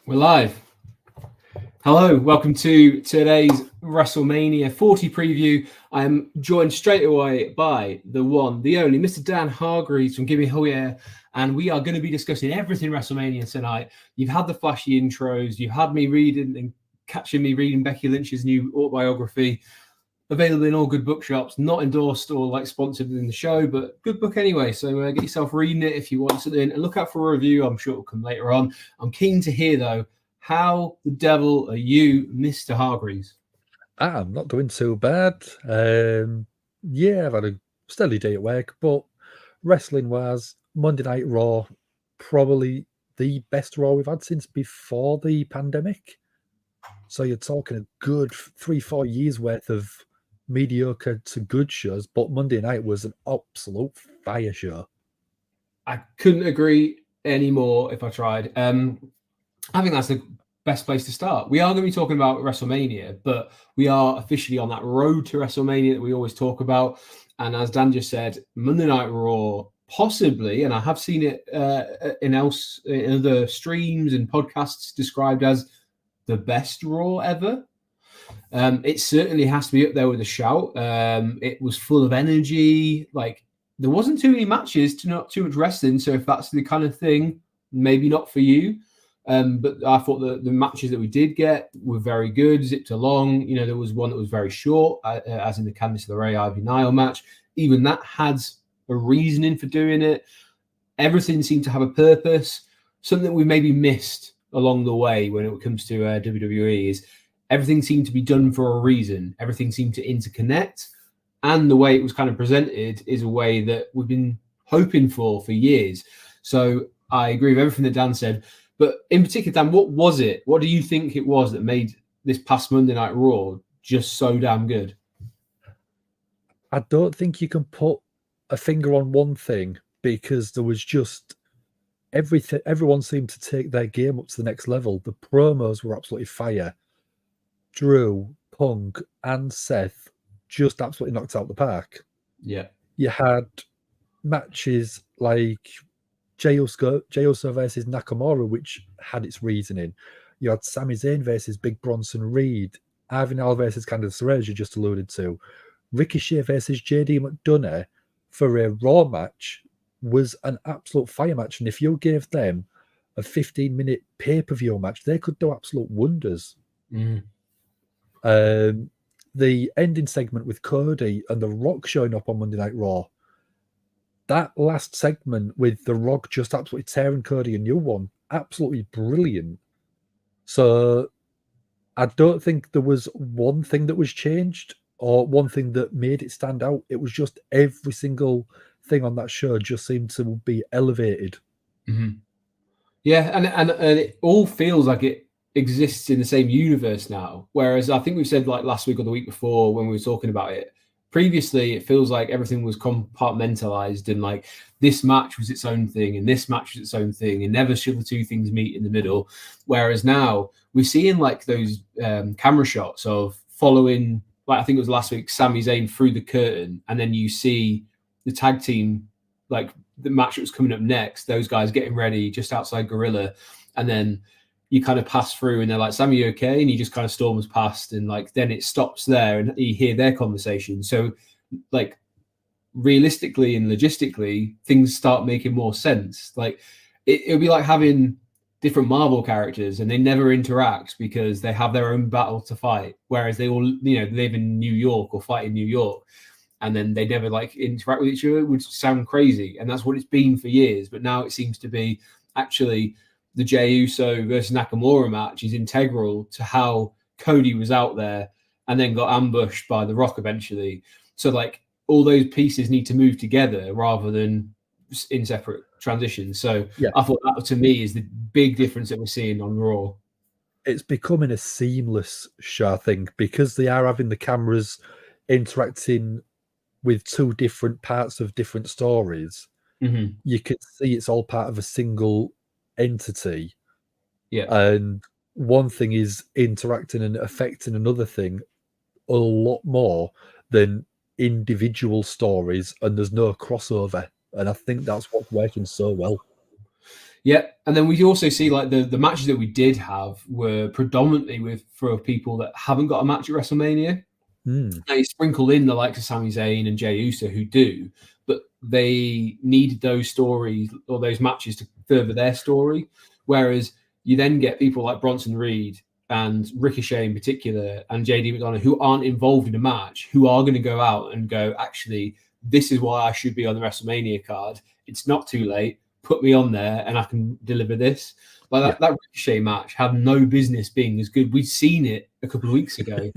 We're live. Hello, welcome to today's WrestleMania 40 preview. I am joined straight away by the one, the only, Mr. Dan Hargreaves from Gimme Hoyer, and we are going to be discussing everything WrestleMania tonight. You've had the flashy intros, you've had me reading and catching me reading Becky Lynch's new autobiography, available in all good bookshops, not endorsed or like sponsored in the show, but good book anyway. So get yourself reading it if you want something, and look out for a review. I'm sure it'll come later on. I'm keen to hear though, how the devil are you, Mr. Hargreaves? I'm not doing too bad. I've had a steady day at work, but wrestling-wise, Monday Night Raw, probably the best Raw we've had since before the pandemic. So you're talking a good 3-4 years worth of mediocre to good shows, but Monday night was an absolute fire show. I couldn't agree anymore if I tried. I think that's the best place to start. We are going to be talking about WrestleMania, but we are officially on that road to WrestleMania that we always talk about. And as Dan just said, Monday Night Raw, possibly, and I have seen it in other streams and podcasts described as the best Raw ever. It certainly has to be up there with a shout. It was full of energy. Like, there wasn't too many matches, not too much wrestling. So if that's the kind of thing, maybe not for you. But I thought the matches that we did get were very good, zipped along. You know, there was one that was very short, as in the Candice LeRae Ivy Nile match. Even that had a reasoning for doing it. Everything seemed to have a purpose. Something we maybe missed along the way when it comes to WWE is everything seemed to be done for a reason. Everything seemed to interconnect. And the way it was kind of presented is a way that we've been hoping for years. So I agree with everything that Dan said. But in particular, Dan, what was it? What do you think it was that made this past Monday Night Raw just so damn good? I don't think you can put a finger on one thing because there was just everything. Everyone seemed to take their game up to the next level. The promos were absolutely fire. Drew, Punk, and Seth just absolutely knocked out the park. Yeah. You had matches like Jey Uso versus Nakamura, which had its reasoning. You had Sami Zayn versus Big Bronson Reed. Ivy Nile versus Candice LeRae, as you just alluded to. Ricochet versus JD McDonough for a Raw match was an absolute fire match. And if you gave them a 15-minute pay-per-view match, they could do absolute wonders. Mm. The ending segment with Cody and The Rock showing up on Monday Night Raw, that last segment with The Rock just absolutely tearing Cody a new one, absolutely brilliant. So I don't think there was one thing that was changed or one thing that made it stand out. It was just every single thing on that show just seemed to be elevated. Mm-hmm. Yeah, and it all feels like it exists in the same universe now. Whereas I think we said like last week or the week before when we were talking about it, previously it feels like everything was compartmentalized and like this match was its own thing and this match was its own thing and never should the two things meet in the middle. Whereas now we're seeing like those camera shots of following, like I think it was last week, Sami Zayn through the curtain, and then you see the tag team, like the match that was coming up next, those guys getting ready just outside Gorilla, and then you kind of pass through and they're like, Sammy, you okay? And he just kind of storms past, and like then it stops there and you hear their conversation. So like realistically and logistically, things start making more sense. Like it'll be like having different Marvel characters and they never interact because they have their own battle to fight. Whereas they all, you know, live in New York or fight in New York, and then they never like interact with each other. It would sound crazy. And that's what it's been for years. But now it seems to be actually the Jey Uso versus Nakamura match is integral to how Cody was out there and then got ambushed by The Rock eventually. So like all those pieces need to move together rather than in separate transitions. So yeah. I thought that to me is the big difference that we're seeing on Raw. It's becoming a seamless show, I think, because they are having the cameras interacting with two different parts of different stories. Mm-hmm. You can see it's all part of a single entity. Yeah. And one thing is interacting and affecting another thing a lot more than individual stories, and there's no crossover. And I think that's what's working so well. Yeah, and then we also see like the matches that we did have were predominantly for people that haven't got a match at WrestleMania. Now you sprinkle in the likes of Sami Zayn and Jey Uso who do, but they needed those stories or those matches to further their story. Whereas you then get people like Bronson Reed and Ricochet in particular and JD McDonough who aren't involved in a match, who are going to go out and go, actually, this is why I should be on the WrestleMania card. It's not too late. Put me on there and I can deliver this. Like that Ricochet match had no business being as good. We'd seen it a couple of weeks ago,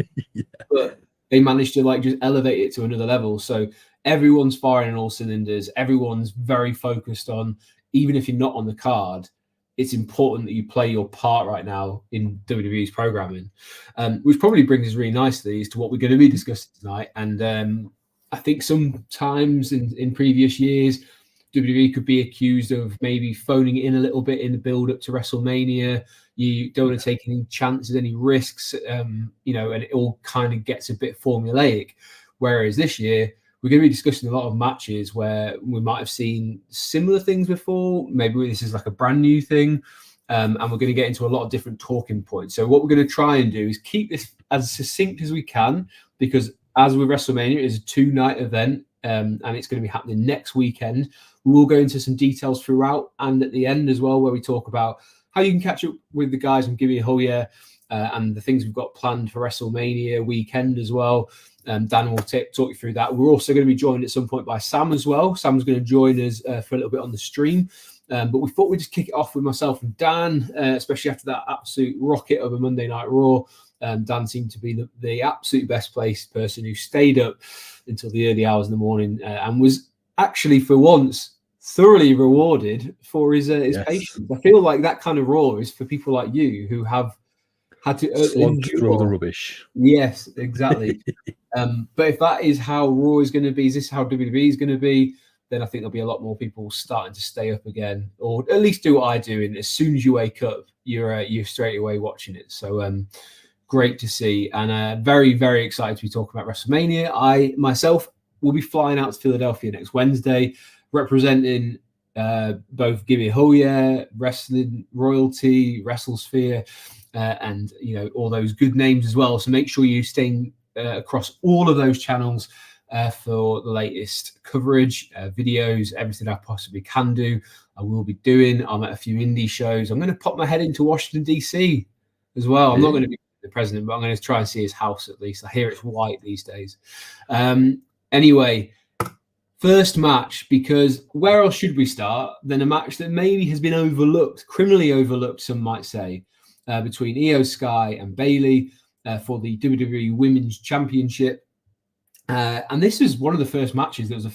but they managed to like just elevate it to another level. So everyone's firing on all cylinders. Everyone's very focused on, even if you're not on the card, it's important that you play your part right now in WWE's programming, which probably brings us really nicely as to what we're going to be discussing tonight. And I think sometimes in previous years, WWE could be accused of maybe phoning it in a little bit in the build-up to WrestleMania. You don't want to take any chances, any risks, and it all kind of gets a bit formulaic. Whereas this year, we're going to be discussing a lot of matches where we might have seen similar things before. Maybe this is like a brand new thing, and we're going to get into a lot of different talking points. So what we're going to try and do is keep this as succinct as we can, because as with WrestleMania, it is a 2-night event, and it's going to be happening next weekend. We will go into some details throughout and at the end as well, where we talk about how you can catch up with the guys from Give Me a Hug Yeah, and the things we've got planned for WrestleMania weekend as well. Dan will talk you through that. We're also going to be joined at some point by Sam as well. Sam's going to join us for a little bit on the stream. But we thought we'd just kick it off with myself and Dan, especially after that absolute rocket of a Monday Night Raw. Dan seemed to be the absolute best placed person who stayed up until the early hours in the morning and was actually, for once, thoroughly rewarded for his patience. I feel like that kind of Raw is for people like you who have had to slog through the rubbish. Yes, exactly. But if that is how Raw is going to be, is this how WWE is going to be, then I think there'll be a lot more people starting to stay up again, or at least do what I do. And as soon as you wake up, you're straight away watching it. So great to see, and very, very excited to be talking about WrestleMania. I myself will be flying out to Philadelphia next Wednesday, representing both Give Me a Hug Yeah, Wrestling Royalty, WrestleSphere, and all those good names as well. So make sure you're staying across all of those channels for the latest coverage, videos, everything I possibly can do. I will be doing. I'm at a few indie shows. I'm going to pop my head into Washington DC as well. I'm not going to be the president, but I'm going to try and see his house at least. I hear it's white these days. Anyway, first match, because where else should we start than a match that maybe has been overlooked, criminally overlooked, some might say, between Iyo Sky and Bayley for the WWE Women's Championship. And this was one of the first matches that was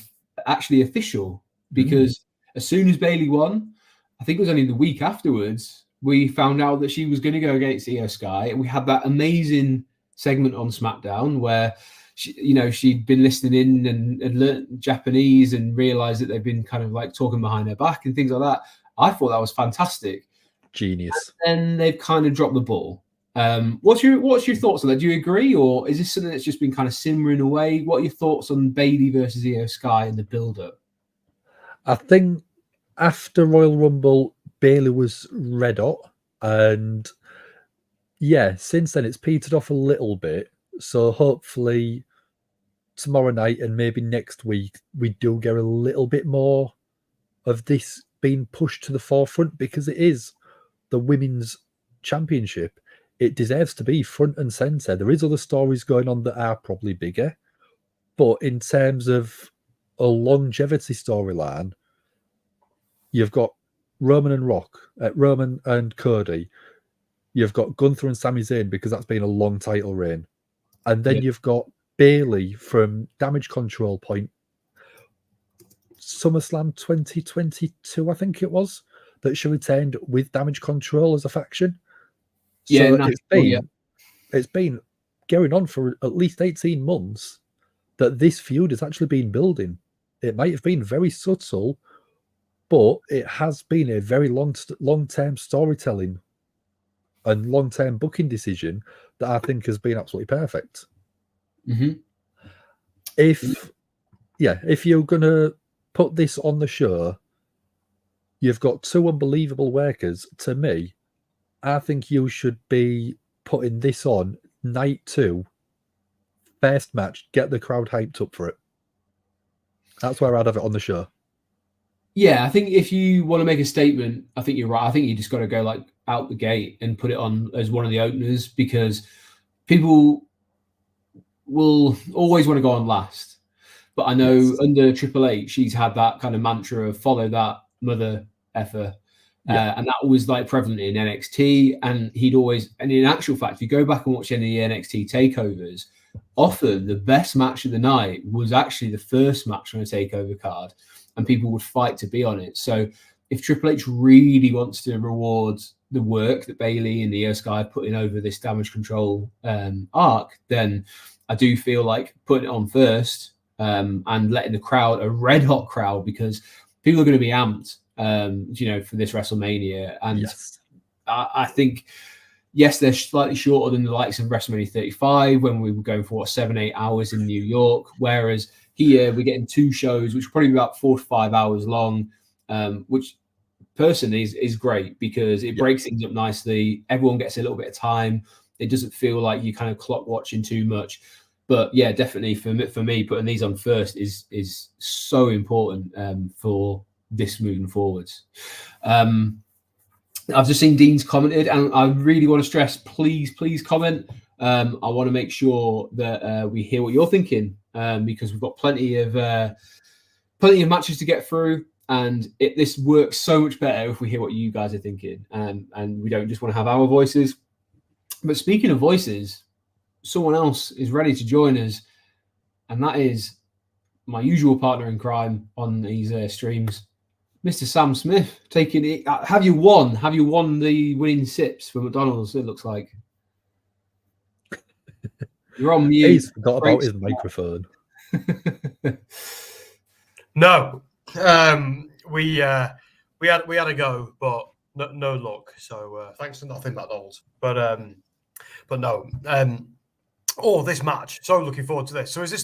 actually official, because as soon as Bayley won, I think it was only the week afterwards, we found out that she was going to go against Iyo Sky. And we had that amazing segment on SmackDown where she'd been listening in and learned Japanese and realized that they've been kind of like talking behind her back and things like that. I thought that was fantastic. Genius. And they've kind of dropped the ball. What's your thoughts on that? Do you agree, or is this something that's just been kind of simmering away? What are your thoughts on Bayley versus Iyo Sky and the build-up? I think after Royal Rumble, Bayley was red hot, and since then it's petered off a little bit. So hopefully tomorrow night and maybe next week we do get a little bit more of this being pushed to the forefront, because it is the women's championship. It deserves to be front and center. There is other stories going on that are probably bigger, but in terms of a longevity storyline, you've got Roman and Cody. You've got Gunther and Sami Zayn, because that's been a long title reign. And then you've got Bayley from Damage Control point, SummerSlam 2022, I think it was, that she retained with Damage Control as a faction. So it's been going on for at least 18 months that this feud has actually been building. It might have been very subtle, but it has been a very long-term storytelling and long-term booking decision that I think has been absolutely perfect. Mm-hmm. If you're going to put this on the show, You've got two unbelievable workers. To me, I think you should be putting this on night 2, first match, get the crowd hyped up for it. That's where I'd have it on the show. Yeah, I think if you want to make a statement, I think you're right. I think you just got to go like out the gate and put it on as one of the openers, because people will always want to go on last. But I know under Triple H, she's had that kind of mantra of follow that mother effer. And that was like prevalent in NXT. And he'd always, and in actual fact, if you go back and watch any of the NXT takeovers, often the best match of the night was actually the first match on a takeover card, and people would fight to be on it. So if Triple H really wants to reward the work that Bayley and the Iyo Sky put in over this Damage Control arc, then I do feel like putting it on first and letting the crowd, a red hot crowd, because people are going to be amped, for this WrestleMania. And I think, yes, they're slightly shorter than the likes of WrestleMania 35 when we were going for 7-8 hours in New York. Whereas here we're getting 2 shows, which are probably about 4 to 5 hours long, which personally is great because it breaks things up nicely. Everyone gets a little bit of time. It doesn't feel like you kind of clock watching too much. But yeah, definitely for me, putting these on first is so important for this moving forwards. I've just seen Dean's commented, and I really want to stress, please comment. I want to make sure that we hear what you're thinking, because we've got plenty of matches to get through, and this works so much better if we hear what you guys are thinking, and we don't just want to have our voices. But speaking of voices, someone else is ready to join us, and that is my usual partner in crime on these streams, Mr. Sam Smith. Taking it. Have you won the winning sips for McDonald's? It looks like you're on mute. He's forgot about his microphone. No, we had a go, but no luck. So thanks for nothing, McDonald's. But no. This match. So looking forward to this. So is this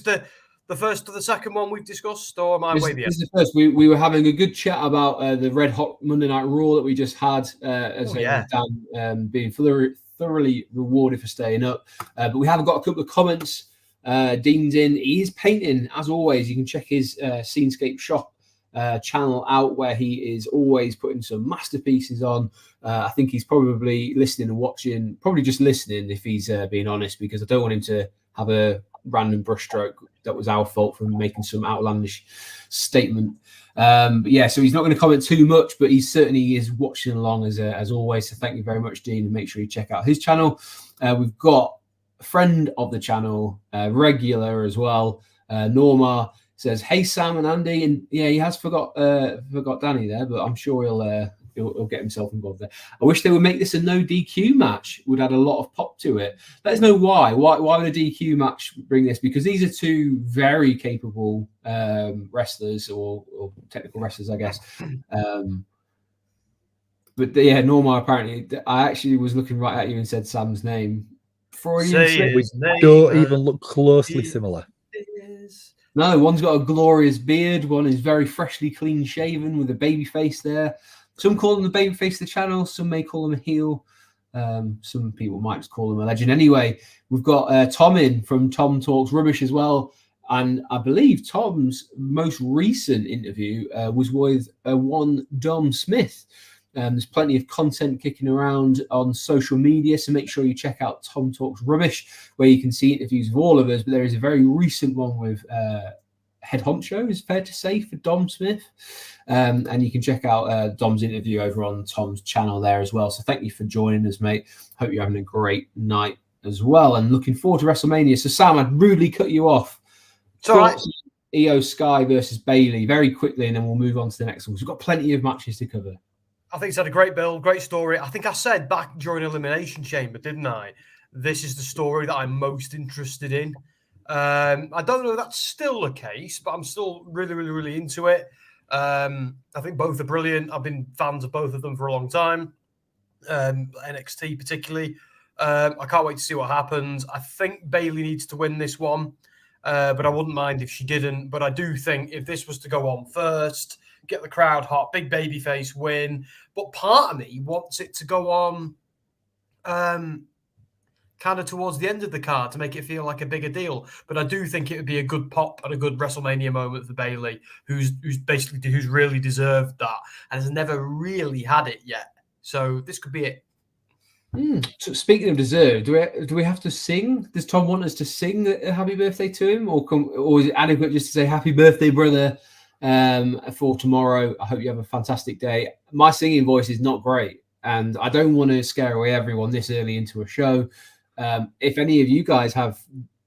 the first or the second one we've discussed, or am I way the end? This is the first. We were having a good chat about the Red Hot Monday Night Raw that we just had, Dan being thoroughly rewarded for staying up. But we have got a couple of comments. Dean's in. He is painting, as always. You can check his Scenescape Shop channel out, where he is always putting some masterpieces on. I think he's probably listening and watching, probably just listening if he's being honest, because I don't want him to have a random brushstroke that was our fault for making some outlandish statement. But yeah, so he's not going to comment too much, but he certainly is watching along as always. So thank you very much, Dean, and make sure you check out his channel. We've got a friend of the channel, regular as well, Norma, says, "Hey Sam and Andy," and yeah, he has forgot Danny there, but I'm sure he'll get himself involved there. I wish they would make this a no DQ match. Would add a lot of pop to it. Let us know why. Why would a DQ match bring this? Because these are two very capable wrestlers or technical wrestlers, I guess. But yeah, Norma, apparently, I actually was looking right at you and said Sam's name. We don't even look closely similar. No, one's got a glorious beard. One is very freshly clean shaven with a baby face there. Some call him the baby face of the channel. Some may call him a heel. Some people might just call him a legend. Anyway, we've got Tom in from Tom Talks Rubbish as well. And I believe Tom's most recent interview was with one Dom Smith. There's plenty of content kicking around on social media, so make sure you check out Tom Talks Rubbish, where you can see interviews of all of us. But there is a very recent one with Head Honcho, is fair to say, for Dom Smith. And you can check out Dom's interview over on Tom's channel there as well. So thank you for joining us, mate. Hope you're having a great night as well, and looking forward to WrestleMania. So Sam, I'd rudely cut you off. It's all right. Iyo Sky versus Bayley very quickly, and then we'll move on to the next one. We've got plenty of matches to cover. I think it's had a great build, great story. I think I said back during Elimination Chamber, didn't I? This is the story that I'm most interested in. I don't know if that's still the case, but I'm still really, really, really into it. I think both are brilliant. I've been fans of both of them for a long time. NXT particularly. I can't wait to see what happens. I think Bayley needs to win this one, but I wouldn't mind if she didn't. But I do think if this was to go on first, get the crowd hot, big babyface win. But part of me wants it to go on kind of towards the end of the card to make it feel like a bigger deal. But I do think it would be a good pop and a good WrestleMania moment for Bayley, who's really deserved that and has never really had it yet. So this could be it. So speaking of deserved, do we have to sing? Does Tom want us to sing a happy birthday to him, or is it adequate just to say happy birthday, brother, for tomorrow? I hope you have a fantastic day. My singing voice is not great, and I don't want to scare away everyone this early into a show. If any of you guys have,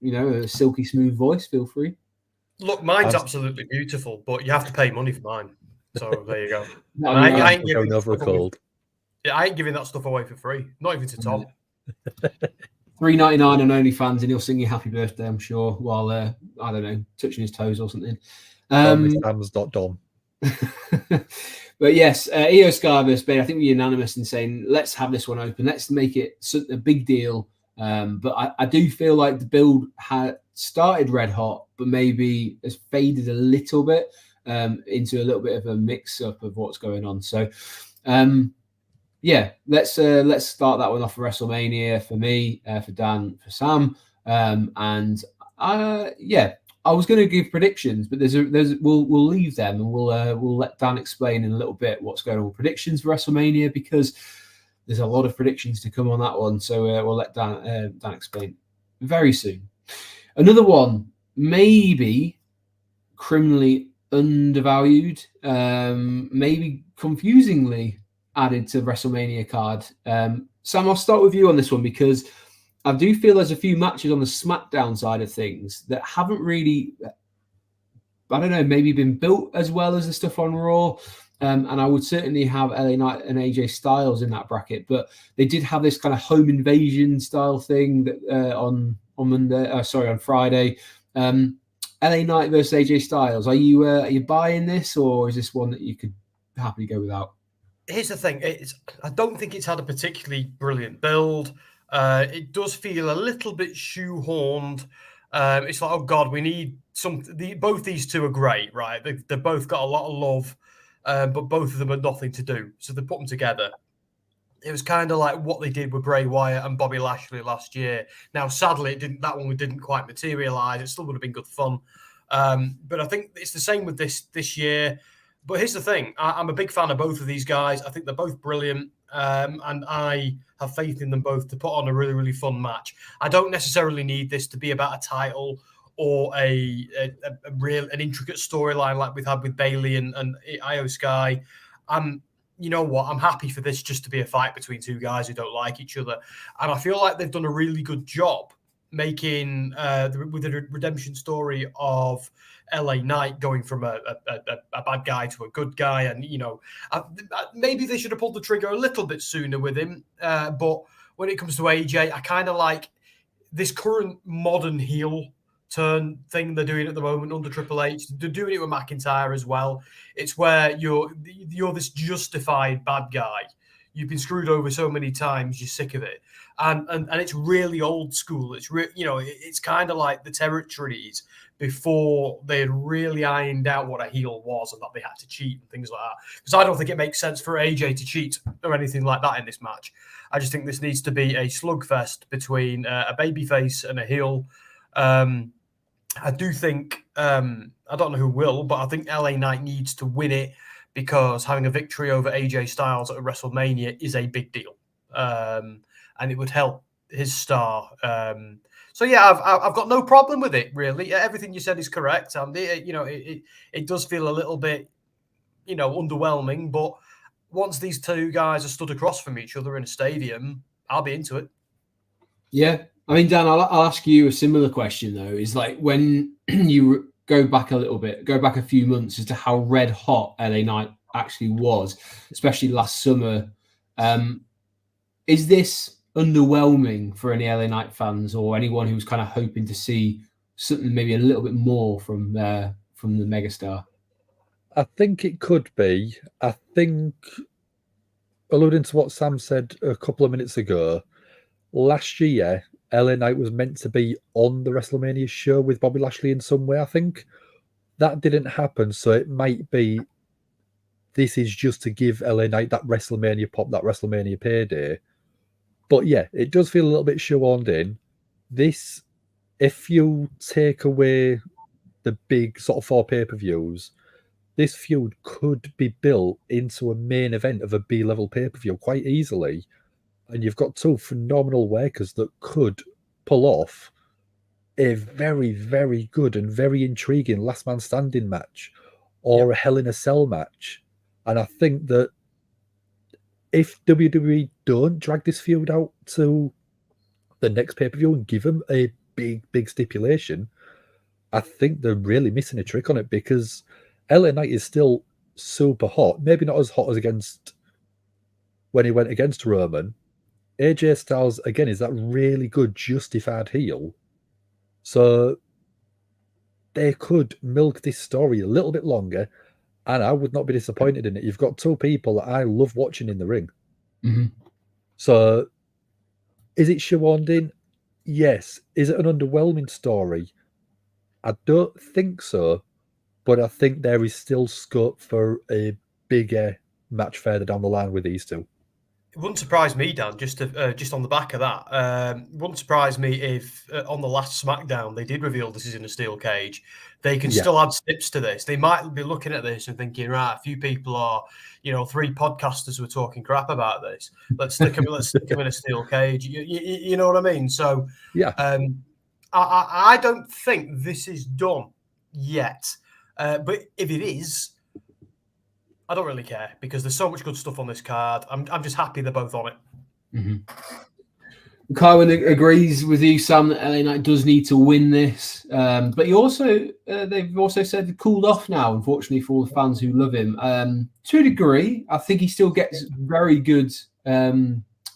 a silky smooth voice, feel free. Look, mine's absolutely beautiful, but you have to pay money for mine. So there you go. I ain't giving over a cold. Yeah, I ain't giving that stuff away for free. Not even to Tom. $3.99 on OnlyFans, and he'll sing you happy birthday, I'm sure, while I don't know, touching his toes or something. OnlyFans.com. But yes, Iyo Sky versus Bayley. I think we're unanimous in saying let's have this one open. Let's make it a big deal. But I do feel like the build had started red hot, but maybe has faded a little bit into a little bit of a mix up of what's going on. So, let's start that one off for WrestleMania for me, for Dan, for Sam, I was going to give predictions, but we'll leave them and we'll let Dan explain in a little bit what's going on with predictions for WrestleMania, because there's a lot of predictions to come on that one. So we'll let Dan explain very soon. Another one, maybe criminally undervalued, maybe confusingly added to WrestleMania card. Sam, I'll start with you on this one, because I do feel there's a few matches on the SmackDown side of things that haven't really, I don't know, maybe been built as well as the stuff on Raw. And I would certainly have LA Knight and AJ Styles in that bracket, but they did have this kind of home invasion style thing that on Friday. LA Knight versus AJ Styles. Are you buying this, or is this one that you could happily go without? Here's the thing: I don't think it's had a particularly brilliant build. It does feel a little bit shoehorned. It's like, oh God, we need both these two are great, right? They've both got a lot of love. But both of them had nothing to do. So they put them together. It was kind of like what they did with Bray Wyatt and Bobby Lashley last year. Now, sadly, that one didn't quite materialize. It still would have been good fun. But I think it's the same with this year. But here's the thing. I'm a big fan of both of these guys. I think they're both brilliant. And I have faith in them both to put on a really, really fun match. I don't necessarily need this to be about a title or an intricate storyline like we've had with Bayley and Iyo Sky. You know what? I'm happy for this just to be a fight between two guys who don't like each other. And I feel like they've done a really good job making with the redemption story of LA Knight going from a bad guy to a good guy. And, maybe they should have pulled the trigger a little bit sooner with him. But when it comes to AJ, I kind of like this current modern heel turn thing they're doing at the moment under Triple H. They're doing it with McIntyre as well. It's where you're this justified bad guy. You've been screwed over so many times, you're sick of it. And it's really old school. It's it's kind of like the territories before they had really ironed out what a heel was and that they had to cheat and things like that. Because I don't think it makes sense for AJ to cheat or anything like that in this match. I just think this needs to be a slugfest between a babyface and a heel. I do think, I don't know who will, but I think LA Knight needs to win it, because having a victory over AJ Styles at WrestleMania is a big deal. And it would help his star. So yeah, I've got no problem with it, really. Everything you said is correct. And it does feel a little bit, underwhelming, but once these two guys are stood across from each other in a stadium, I'll be into it. Yeah. I mean, Dan, I'll ask you a similar question, though. Is like, when you go back a few months as to how red hot LA Knight actually was, especially last summer. Is this underwhelming for any LA Knight fans or anyone who's kind of hoping to see something maybe a little bit more from the megastar? I think it could be. I think, alluding to what Sam said a couple of minutes ago, last year, LA Knight was meant to be on the WrestleMania show with Bobby Lashley in some way, I think. That didn't happen, so it might be this is just to give LA Knight that WrestleMania pop, that WrestleMania payday. But yeah, it does feel a little bit shoehorned in. This, if you take away the big sort of 4 pay-per-views, this feud could be built into a main event of a B-level pay-per-view quite easily. And you've got 2 phenomenal workers that could pull off a very, very good and very intriguing last man standing match or a Hell in a Cell match. And I think that if WWE don't drag this feud out to the next pay-per-view and give them a big, big stipulation, I think they're really missing a trick on it, because LA Knight is still super hot. Maybe not as hot as against when he went against Roman. AJ Styles, again, is that really good justified heel. So they could milk this story a little bit longer, and I would not be disappointed in it. You've got 2 people that I love watching in the ring. Mm-hmm. So is it shoehorned in? Yes. Is it an underwhelming story? I don't think so, but I think there is still scope for a bigger match further down the line with these 2. It wouldn't surprise me, Dan, just on the back of that. It wouldn't surprise me if on the last SmackDown they did reveal this is in a steel cage. They can still add snips to this. They might be looking at this and thinking, right, a few people are, 3 podcasters were talking crap about this. Let's stick them in a steel cage. You know what I mean? So yeah, I don't think this is done yet. But if it is, I don't really care, because there's so much good stuff on this card. I'm just happy they're both on it. Mm-hmm. Kyle agrees with you, Sam, that LA Knight does need to win this. But he also, they've also said they've cooled off now, unfortunately, for all the fans who love him. To a degree, I think he still gets very good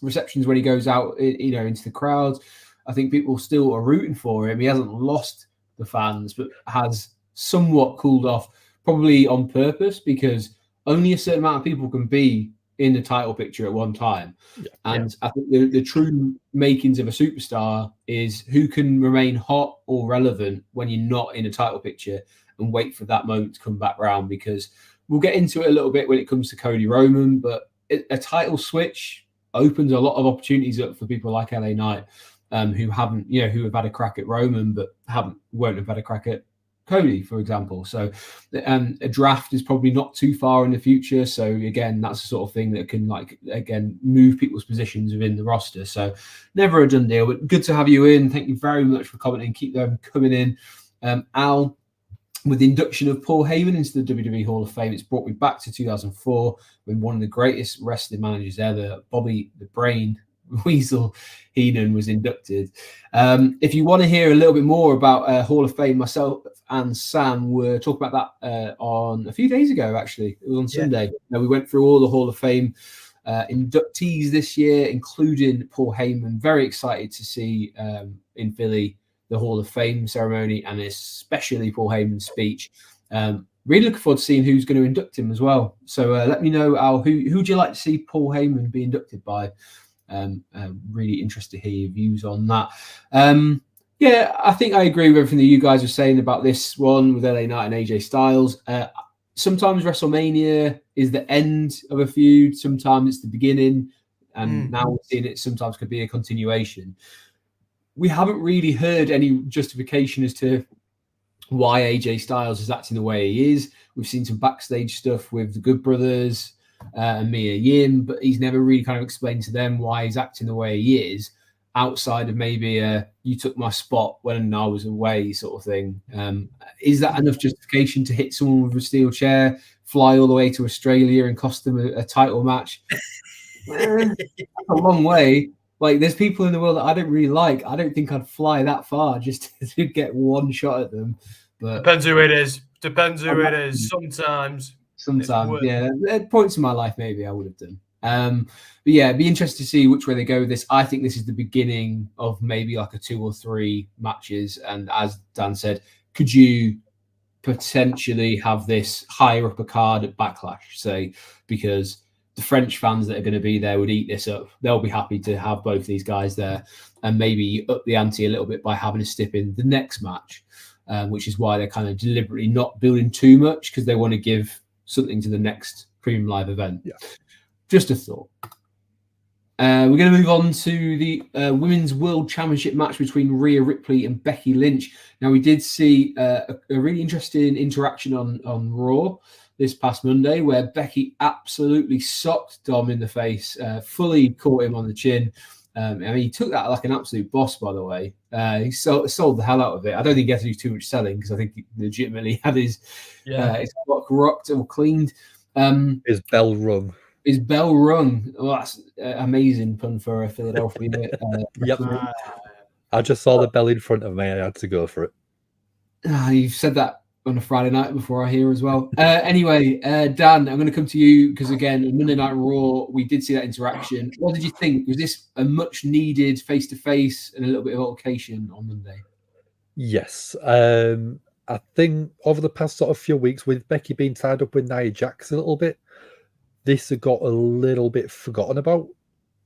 receptions when he goes out, into the crowds. I think people still are rooting for him. He hasn't lost the fans, but has somewhat cooled off, probably on purpose, because only a certain amount of people can be in the title picture at one time. I think the true makings of a superstar is who can remain hot or relevant when you're not in a title picture and wait for that moment to come back round, because we'll get into it a little bit when it comes to Cody Roman, but a title switch opens a lot of opportunities up for people like LA Knight, who haven't, who have had a crack at Roman, but won't have had a crack at Cody, for example. So a draft is probably not too far in the future. So again, that's the sort of thing that can move people's positions within the roster. So never a done deal, but good to have you in. Thank you very much for commenting. Keep them coming in. Al, with the induction of Paul Heyman into the WWE Hall of Fame, it's brought me back to 2004 when one of the greatest wrestling managers ever, Bobby the Brain Weasel Heenan, was inducted. If you want to hear a little bit more about Hall of Fame, myself and Sam were talking about that on a few days ago, actually. It was on Sunday. We went through all the Hall of Fame inductees this year, including Paul Heyman. Very excited to see in Philly the Hall of Fame ceremony, and especially Paul Heyman's speech. Really looking forward to seeing who's going to induct him as well. So let me know, Al, who would you like to see Paul Heyman be inducted by? Really interested to hear your views on that. I think I agree with everything that you guys are saying about this one with LA Knight and AJ Styles. Sometimes WrestleMania is the end of a feud, sometimes it's the beginning, and now we're seeing it sometimes could be a continuation. We haven't really heard any justification as to why AJ Styles is acting the way he is. We've seen some backstage stuff with the Good Brothers and Mia Yim, but he's never really kind of explained to them why he's acting the way he is, outside of maybe you took my spot when I was away sort of thing. Is that enough justification to hit someone with a steel chair, fly all the way to Australia and cost them a title match? That's a long way. Like, there's people in the world that I don't really like. I don't think I'd fly that far just to get one shot at them. But depends who it is. Sometimes, yeah. At points in my life, maybe I would have done. But yeah, it'd be interesting to see which way they go with this. I think this is the beginning of maybe like a 2 or 3 matches. And as Dan said, could you potentially have this higher up a card at Backlash, say, because the French fans that are going to be there would eat this up. They'll be happy to have both these guys there, and maybe up the ante a little bit by having a stip in the next match, which is why they're kind of deliberately not building too much, because they want to give something to the next premium live event. Yeah. Just a thought. We're going to move on to the Women's World Championship match between Rhea Ripley and Becky Lynch. Now, we did see a really interesting interaction on Raw this past Monday where Becky absolutely socked Dom in the face, fully caught him on the chin. I mean, he took that like an absolute boss, by the way. He sold the hell out of it. I don't think he had to do too much selling because I think he legitimately had his block rocked or cleaned. His bell rung. His bell rung. Oh, that's amazing pun for a Philadelphia. Yep. I just saw the bell in front of me. I had to go for it. You've said that on a Friday night before I hear as well. Anyway, Dan, I'm going to come to you because, again, on Monday Night Raw, we did see that interaction. What did you think? Was this a much-needed face-to-face and a little bit of altercation on Monday? Yes. I think over the past sort of few weeks, with Becky being tied up with Nia Jax a little bit, this had got a little bit forgotten about.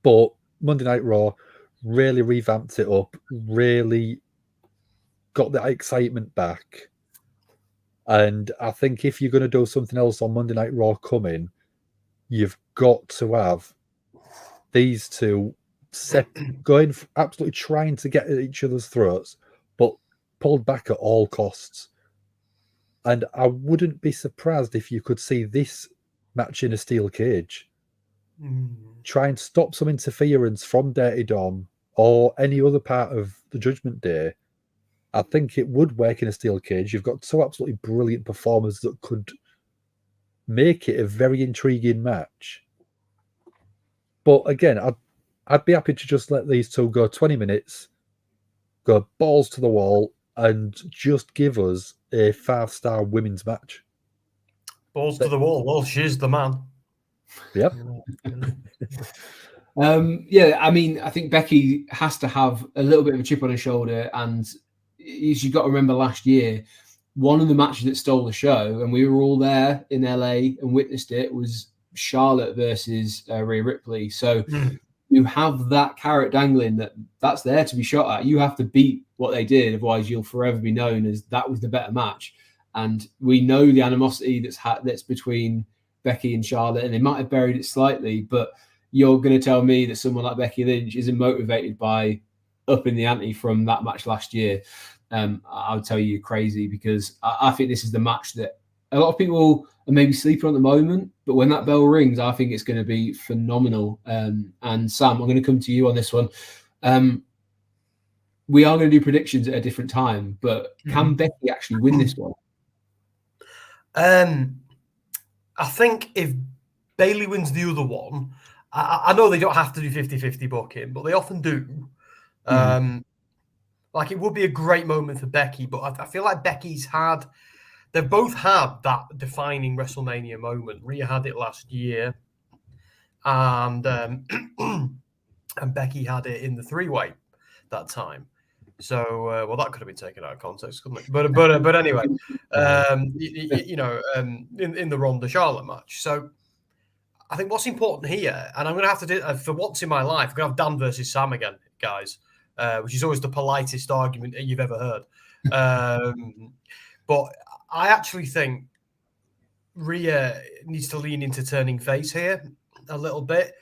But Monday Night Raw really revamped it up, really got that excitement back. And I think if you're going to do something else on Monday Night Raw coming, you've got to have these two going absolutely trying to get at each other's throats, but pulled back at all costs. And I wouldn't be surprised if you could see this match in a steel cage. Try and stop some interference from Dirty Dom or any other part of the Judgment Day. I think it would work in a steel cage. You've got two absolutely brilliant performers that could make it a very intriguing match. But again, I'd be happy to just let these two go 20 minutes, go balls to the wall, and just give us a 5-star women's match. Balls to the wall. Well, she's the man. Yep. Yeah, I mean, I think Becky has to have a little bit of a chip on her shoulder, and you've got to remember last year, one of the matches that stole the show, and we were all there in LA and witnessed it, was Charlotte versus Rhea Ripley. So you have that carrot dangling that's there to be shot at. You have to beat what they did, otherwise you'll forever be known as that was the better match. And we know the animosity that's between Becky and Charlotte, and they might have buried it slightly, but you're going to tell me that someone like Becky Lynch isn't motivated by upping the ante from that match last year. I would tell you you're crazy, because I think this is the match that a lot of people are maybe sleeping on at the moment, but when that bell rings, I think it's going to be phenomenal. And Sam, I'm going to come to you on this one. We are going to do predictions at a different time, but can Becky actually win this one? I think if Bayley wins the other one, I know they don't have to do 50-50 booking, but they often do. Like, it would be a great moment for Becky, but I feel like they've both had that defining WrestleMania moment. Rhea had it last year, and Becky had it in the three-way that time. So, well, that could have been taken out of context, couldn't it? But anyway, in the Ronda Charlotte match. So, I think what's important here, and I'm going to have to do for once in my life, I'm going to have Dan versus Sam again, guys, which is always the politest argument you've ever heard. But I actually think Rhea needs to lean into turning face here a little bit,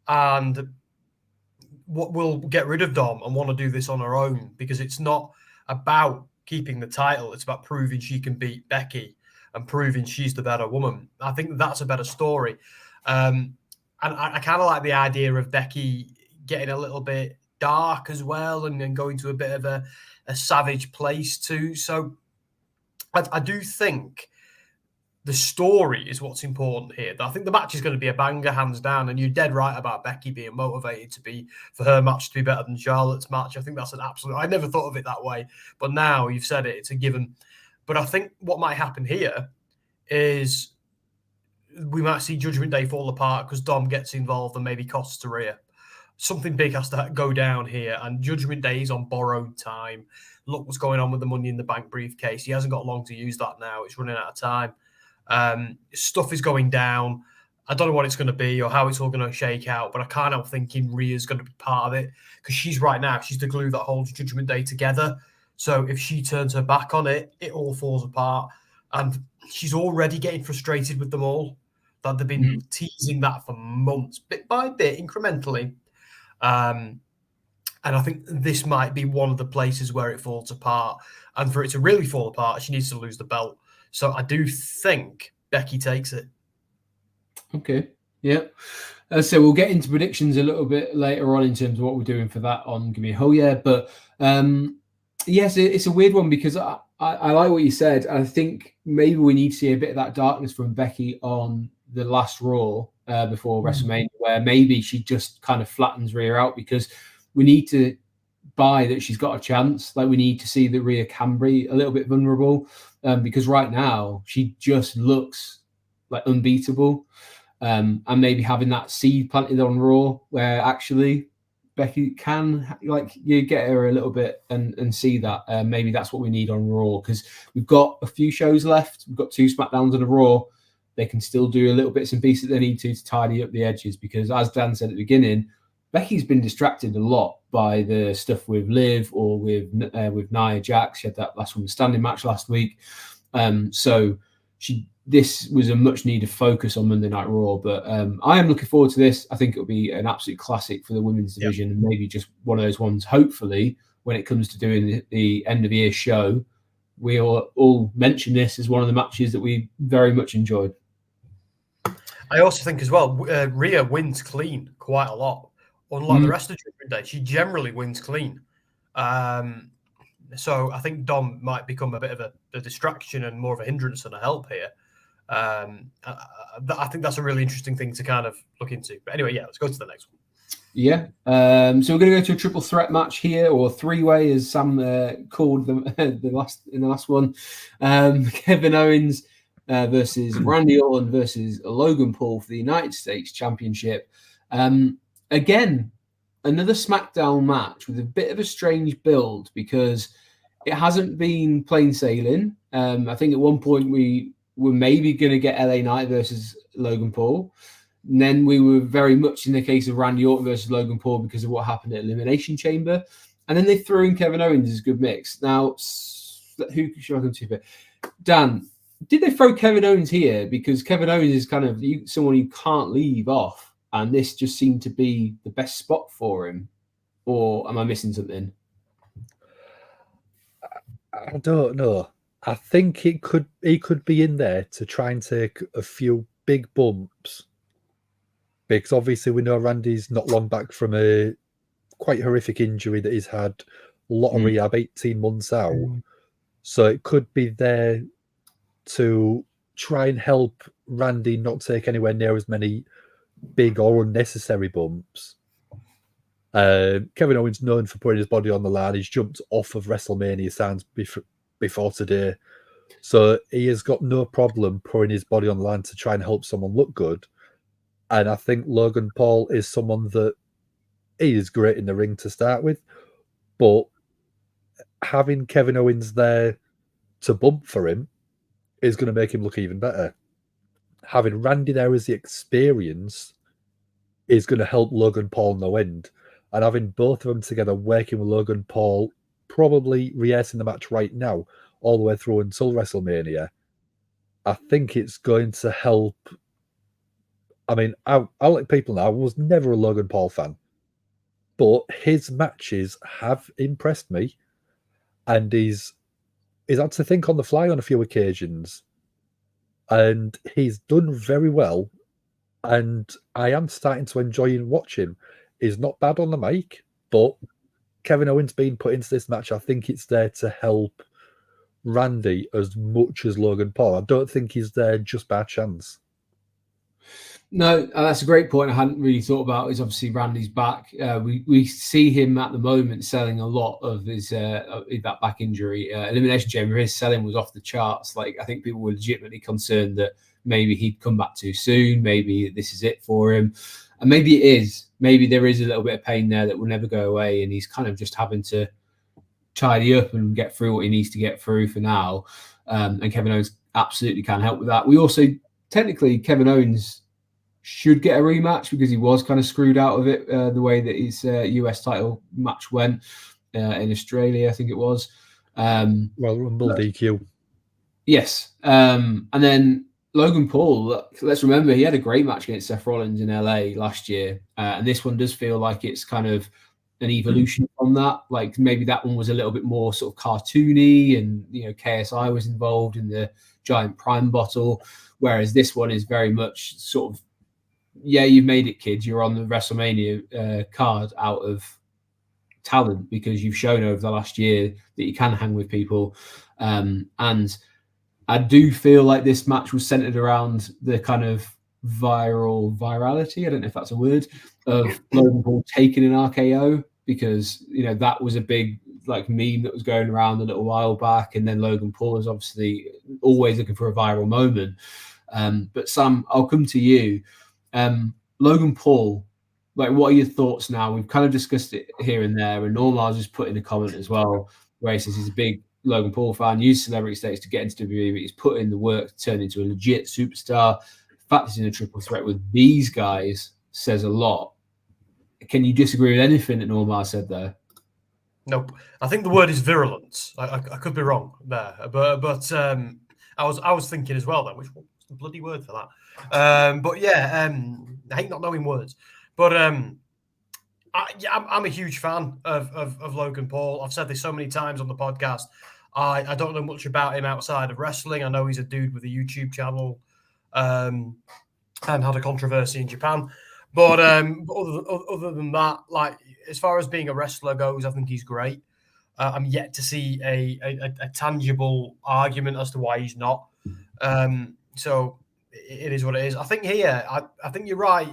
and what will get rid of Dom and want to do this on her own, because it's not about keeping the title. It's about proving she can beat Becky and proving she's the better woman. I think that's a better story. And I kind of like the idea of Becky getting a little bit dark as well and going to a bit of a savage place too. So I do think the story is what's important here. I think the match is going to be a banger, hands down. And you're dead right about Becky being motivated for her match to be better than Charlotte's match. I think that's an absolute. I never thought of it that way, but now you've said it, it's a given. But I think what might happen here is we might see Judgment Day fall apart because Dom gets involved and maybe costs to Rhea. Something big has to go down here, and Judgment Day is on borrowed time. Look what's going on with the Money in the Bank briefcase. He hasn't got long to use that now. It's running out of time. Stuff is going down. I don't know what it's going to be or how it's all going to shake out, but I can't help thinking Rhea's going to be part of it, because she's the glue that holds Judgment Day together. So if she turns her back on it, it all falls apart. And she's already getting frustrated with them all. that they've been teasing that for months, bit by bit, incrementally. And I think this might be one of the places where it falls apart. And for it to really fall apart, she needs to lose the belt. So I do think Becky takes it. Okay. Yeah. So we'll get into predictions a little bit later on in terms of what we're doing for that on Give Me a Hole. Yeah. But yes, it's a weird one because I like what you said. I think maybe we need to see a bit of that darkness from Becky on the last Raw before WrestleMania, where maybe she just kind of flattens Rhea out, because we need to buy that she's got a chance. Like, we need to see that Rhea can be a little bit vulnerable, because right now she just looks like unbeatable. And maybe having that seed planted on Raw where actually Becky can, like, you get her a little bit and see that. Maybe that's what we need on Raw, because we've got a few shows left. We've got 2 SmackDowns and a Raw. They can still do a little bits and pieces they need to tidy up the edges, because as Dan said at the beginning, Becky's been distracted a lot by the stuff with Liv or with Nia Jax. She had that last one standing match last week. So this was a much needed focus on Monday Night Raw. But I am looking forward to this. I think it'll be an absolute classic for the women's division, and maybe just one of those ones, hopefully, when it comes to doing the end of year show, we'll all mention this as one of the matches that we very much enjoyed. I also think as well, Rhea wins clean quite a lot. Unlike the rest of Judgment Day, she generally wins clean. So I think Dom might become a bit of a distraction and more of a hindrance than a help here. I think that's a really interesting thing to kind of look into. But anyway, let's go to the next one. Yeah. So we're going to go to a triple threat match here, or 3-way, as Sam called them in the last one. Kevin Owens versus Randy Orton versus Logan Paul for the United States Championship. Again, another SmackDown match with a bit of a strange build, because it hasn't been plain sailing. I think at one point we were maybe going to get LA Knight versus Logan Paul. And then we were very much in the case of Randy Orton versus Logan Paul because of what happened at Elimination Chamber. And then they threw in Kevin Owens as a good mix. Now, who should I go to? Dan, did they throw Kevin Owens here because Kevin Owens is kind of someone you can't leave off, and this just seemed to be the best spot for him? Or am I missing something? I don't know. I think he could be in there to try and take a few big bumps, because obviously we know Randy's not long back from a quite horrific injury that he's had a lot of rehab, 18 months out. So it could be there to try and help Randy not take anywhere near as many big or unnecessary bumps. Kevin Owens known for putting his body on the line. He's jumped off of WrestleMania stands before today. So he has got no problem putting his body on the line to try and help someone look good. And I think Logan Paul is someone that he is great in the ring to start with, but having Kevin Owens there to bump for him is going to make him look even better. Having Randy there as the experience is going to help Logan Paul no end. And having both of them together working with Logan Paul, probably rehearsing the match right now, all the way through until WrestleMania, I think it's going to help. I mean, I'll let people know I was never a Logan Paul fan, but his matches have impressed me, and he's had to think on the fly on a few occasions, and he's done very well, and I am starting to enjoy and watch him. He's not bad on the mic, but Kevin Owens being put into this match, I think it's there to help Randy as much as Logan Paul. I don't think he's there just by chance. No, that's a great point I hadn't really thought about. Is obviously Randy's back. We see him at the moment selling a lot of his that back injury. Elimination Chamber, his selling was off the charts. Like, I think people were legitimately concerned that maybe he'd come back too soon. Maybe this is it for him. And maybe it is. Maybe there is a little bit of pain there that will never go away, and he's kind of just having to tidy up and get through what he needs to get through for now. And Kevin Owens absolutely can help with that. We also, technically, Kevin Owens should get a rematch because he was kind of screwed out of it the way that his US title match went in Australia, I think it was. Rumble DQ. Yes. And then Logan Paul, let's remember he had a great match against Seth Rollins in LA last year, and this one does feel like it's kind of an evolution from that. Like maybe that one was a little bit more sort of cartoony, and KSI was involved in the giant prime bottle, whereas this one is very much sort of, yeah, you've made it, kids. You're on the WrestleMania card out of talent because you've shown over the last year that you can hang with people, and I do feel like this match was centered around the kind of virality. I don't know if that's a word, of Logan Paul taking an RKO, because that was a big like meme that was going around a little while back, and then Logan Paul is obviously always looking for a viral moment. But Sam, I'll come to you. Logan Paul, like, what are your thoughts now? We've kind of discussed it here and there, and Normal just put in a comment as well where he says he's a big Logan Paul fan, used celebrity status to get into WWE, but he's put in the work to turn into a legit superstar. The fact he's in a triple threat with these guys says a lot. Can you disagree with anything that Normal said there? Nope. I think the word is virulence. I could be wrong there, but I was thinking as well, though, which was the bloody word for that. But yeah, I hate not knowing words. But I'm a huge fan of Logan Paul. I've said this so many times on the podcast. I don't know much about him outside of wrestling. I know he's a dude with a YouTube channel and had a controversy in Japan. But other than that, like, as far as being a wrestler goes, I think he's great. I'm yet to see a tangible argument as to why he's not. So it is what it is. I think here, I think you're right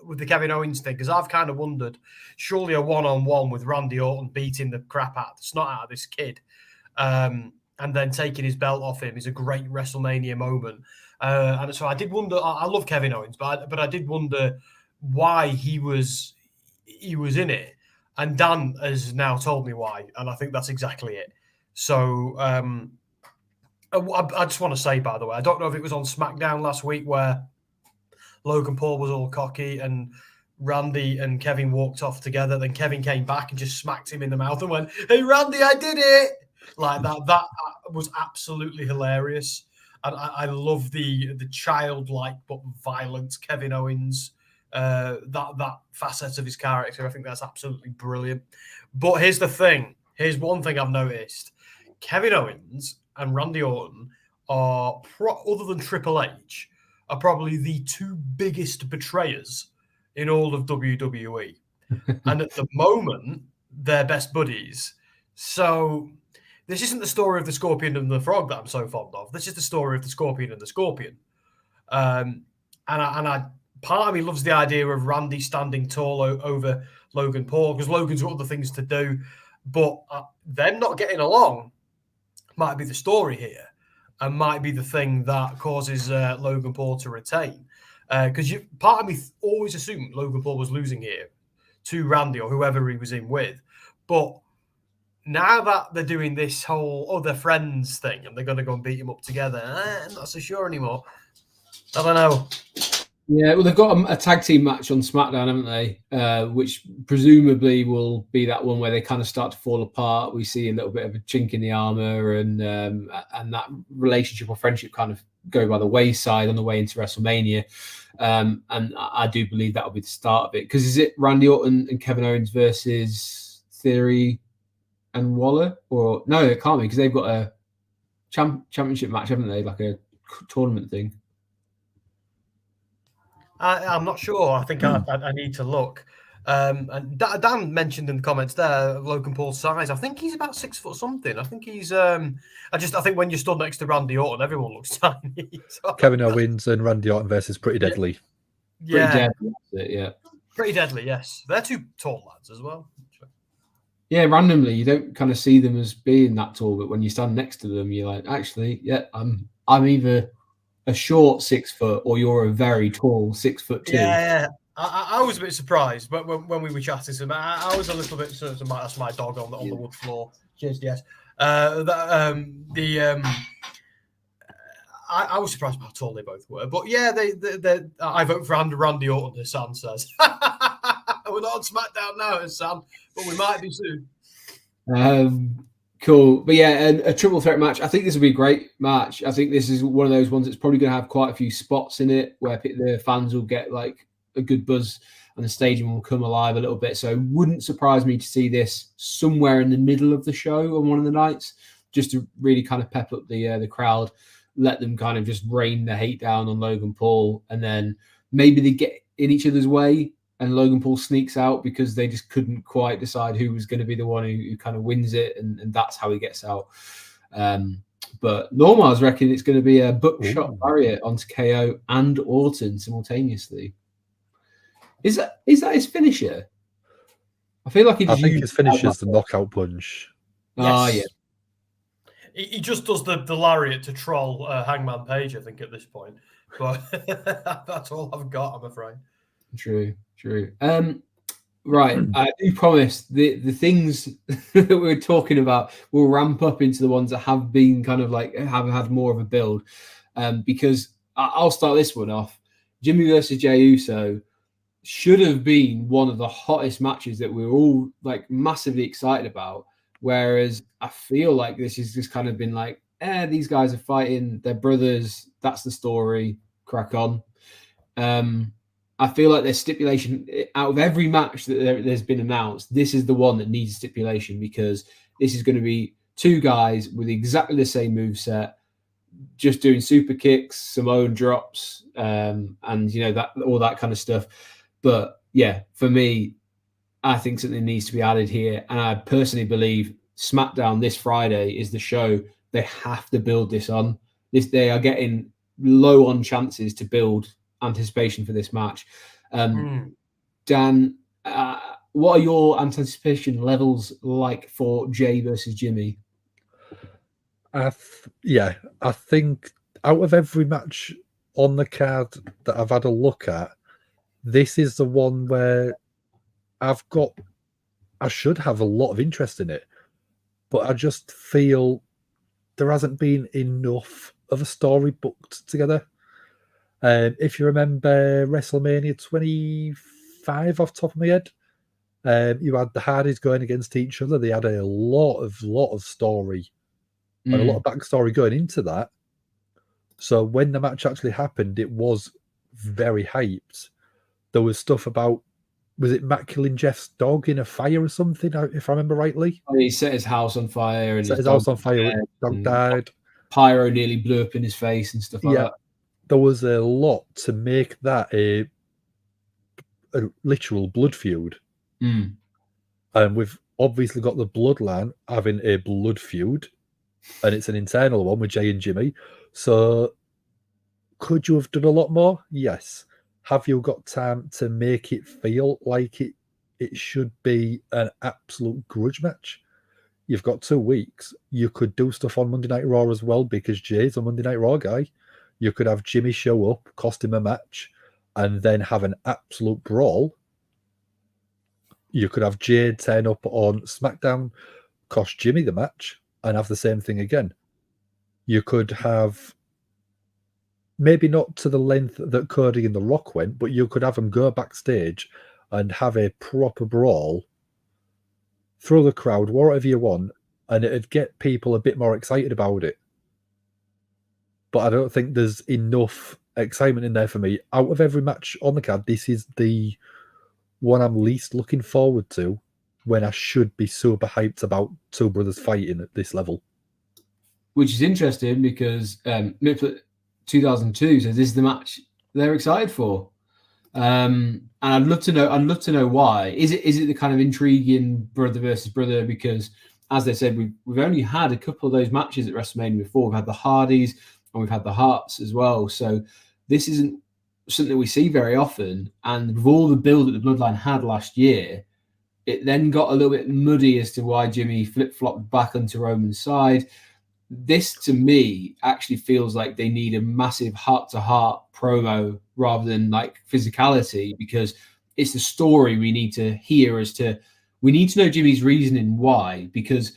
with the Kevin Owens thing, because I've kind of wondered, surely a one-on-one with Randy Orton beating the crap out, the snot out of this kid, and then taking his belt off him is a great WrestleMania moment. And so I did wonder. I love Kevin Owens, but I did wonder why he was in it. And Dan has now told me why, and I think that's exactly it. So I just want to say, by the way, I don't know if it was on SmackDown last week where Logan Paul was all cocky and Randy and Kevin walked off together. Then Kevin came back and just smacked him in the mouth and went, "Hey, Randy, I did it!" Like that. That was absolutely hilarious. And I love the childlike but violent Kevin Owens. That facet of his character. I think that's absolutely brilliant. But here's the thing. Here's one thing I've noticed. Kevin Owens and Randy Orton are, other than Triple H, are probably the two biggest betrayers in all of WWE. And at the moment, they're best buddies. So this isn't the story of the Scorpion and the Frog that I'm so fond of. This is the story of the Scorpion and the Scorpion. And I part of me loves the idea of Randy standing tall over Logan Paul, because Logan's got other things to do. But them not getting along might be the story here, and might be the thing that causes Logan Paul to retain. Because part of me always assumed Logan Paul was losing here to Randy or whoever he was in with. But now that they're doing this whole other friends thing and they're going to go and beat him up together, I'm not so sure anymore. I don't know. Yeah, well, they've got a tag team match on SmackDown, haven't they? Which presumably will be that one where they kind of start to fall apart. We see a little bit of a chink in the armor, and that relationship or friendship kind of go by the wayside on the way into WrestleMania. And I do believe that will be the start of it. Because is it Randy Orton and Kevin Owens versus Theory and Waller? Or no, it can't be, because they've got a championship match, haven't they? Like a tournament thing. I'm not sure. I think I need to look. And Dan mentioned in the comments there Logan Paul's size. I think he's about 6 foot something. I think he's. I think when you stood next to Randy Orton, everyone looks tiny. So, Kevin Owens and Randy Orton versus Pretty Deadly. Yeah, Pretty deadly, yeah. Pretty Deadly. Yes, they're two tall lads as well. Yeah, randomly you don't kind of see them as being that tall, but when you stand next to them, you're like, actually, yeah, I'm either a short 6 foot or you're a very tall 6'2". Yeah. I was a bit surprised, but when we were chatting to him, I was a little bit. That's my dog on the wood floor. Cheers, yes. I was surprised by how tall they both were, but yeah, I vote for Randy Orton, as Sam says. We're not on SmackDown now, as Sam, but we might be soon. Cool. But yeah, and a triple threat match. I think this will be a great match. I think this is one of those ones that's probably going to have quite a few spots in it where the fans will get like a good buzz and the stadium will come alive a little bit. So it wouldn't surprise me to see this somewhere in the middle of the show on one of the nights, just to really kind of pep up the crowd, let them kind of just rain the hate down on Logan Paul, and then maybe they get in each other's way and Logan Paul sneaks out because they just couldn't quite decide who was going to be the one who kind of wins it, and that's how he gets out. But Normals reckon it's going to be a buckshot barrier onto KO and Orton simultaneously. Is that his finisher? I feel like I think his finisher is the knockout punch. Yes. Oh, yeah. He just does the lariat to troll Hangman Page, I think, at this point. But that's all I've got, I'm afraid. True. Right. I do promise the things that we're talking about will ramp up into the ones that have been kind of like have had more of a build. Because I'll start this one off. Jimmy versus Jey Uso should have been one of the hottest matches that we were all like massively excited about. Whereas I feel like this has just kind of been like, these guys are fighting, they're brothers. That's the story. Crack on. I feel like there's stipulation out of every match that there's been announced. This is the one that needs stipulation because this is going to be two guys with exactly the same moveset, just doing super kicks, Samoan drops, and that all that kind of stuff. But yeah, for me, I think something needs to be added here, and I personally believe SmackDown this Friday is the show they have to build this on. They are getting low on chances to build anticipation for this match. Dan, what are your anticipation levels like for Jey versus Jimmy? I think out of every match on the card that I've had a look at, this is the one where I should have a lot of interest in it, but I just feel there hasn't been enough of a story booked together. If you remember WrestleMania 25 off the top of my head, you had the Hardys going against each other. They had a lot of story and a lot of backstory going into that. So when the match actually happened, it was very hyped. There was stuff about, was it Matt killing Jeff's dog in a fire or something, if I remember rightly? He set his house on fire. And set his house on fire, dog died. Pyro nearly blew up in his face and stuff like that. There was a lot to make that a literal blood feud. And we've obviously got the Bloodline having a blood feud, and it's an internal one with Jey and Jimmy. So could you have done a lot more? Yes. Have you got time to make it feel like it should be an absolute grudge match? You've got 2 weeks. You could do stuff on Monday Night Raw as well because Jay's a Monday Night Raw guy. You could have Jimmy show up, cost him a match, and then have an absolute brawl. You could have Jay turn up on SmackDown, cost Jimmy the match, and have the same thing again. You could have, maybe not to the length that Cody and The Rock went, but you could have them go backstage and have a proper brawl, throw the crowd, whatever you want, and it'd get people a bit more excited about it. But I don't think there's enough excitement in there for me. Out of every match on the card, this is the one I'm least looking forward to when I should be super hyped about two brothers fighting at this level. Which is interesting because Miplett 2002 says this is the match they're excited for. And I'd love to know why. Is it the kind of intriguing brother versus brother? Because as they said, we've only had a couple of those matches at WrestleMania before. We've had the Hardys and we've had the Hearts as well. So this isn't something that we see very often. And with all the build that the Bloodline had last year, it then got a little bit muddy as to why Jimmy flip-flopped back onto Roman's side. This, to me, actually feels like they need a massive heart-to-heart promo rather than like physicality, because it's the story we need to hear as to, we need to know Jimmy's reasoning why, because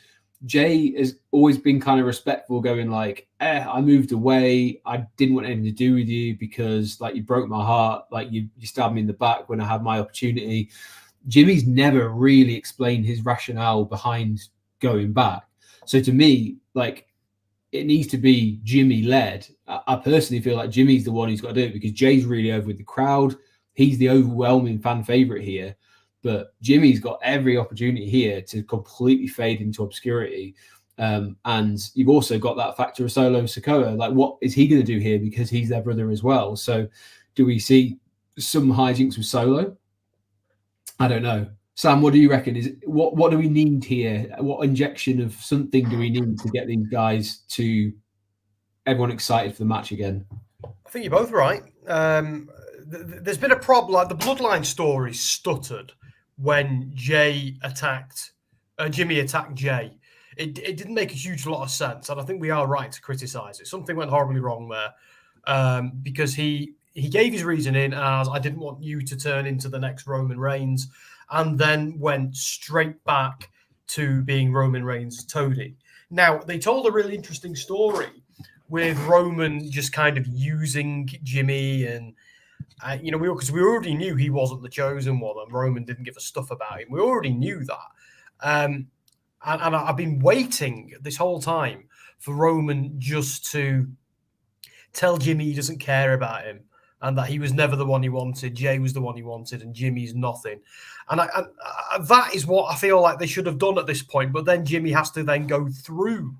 Jey has always been kind of respectful, going like, I moved away. I didn't want anything to do with you because like you broke my heart. Like you stabbed me in the back when I had my opportunity. Jimmy's never really explained his rationale behind going back. So to me, like, it needs to be Jimmy led. I personally feel like Jimmy's the one who's got to do it because Jay's really over with the crowd. He's the overwhelming fan favorite here, but Jimmy's got every opportunity here to completely fade into obscurity. And you've also got that factor of Solo Sikoa. Like, what is he going to do here? Because he's their brother as well. So do we see some hijinks with Solo? I don't know. Sam, what do you reckon? What do we need here? What injection of something do we need to get these guys to everyone excited for the match again? I think you're both right. There's been a problem. Like, the Bloodline story stuttered when Jimmy attacked Jey. It didn't make a huge lot of sense, and I think we are right to criticise it. Something went horribly wrong there because he gave his reasoning as, I didn't want you to turn into the next Roman Reigns, and then went straight back to being Roman Reigns' toady. Now, they told a really interesting story with Roman just kind of using Jimmy, and because we already knew he wasn't the chosen one, and Roman didn't give a stuff about him. We already knew that. And I've been waiting this whole time for Roman just to tell Jimmy he doesn't care about him and that he was never the one he wanted. Jey was the one he wanted, and Jimmy's nothing. And that is what I feel like they should have done at this point. But then Jimmy has to then go through,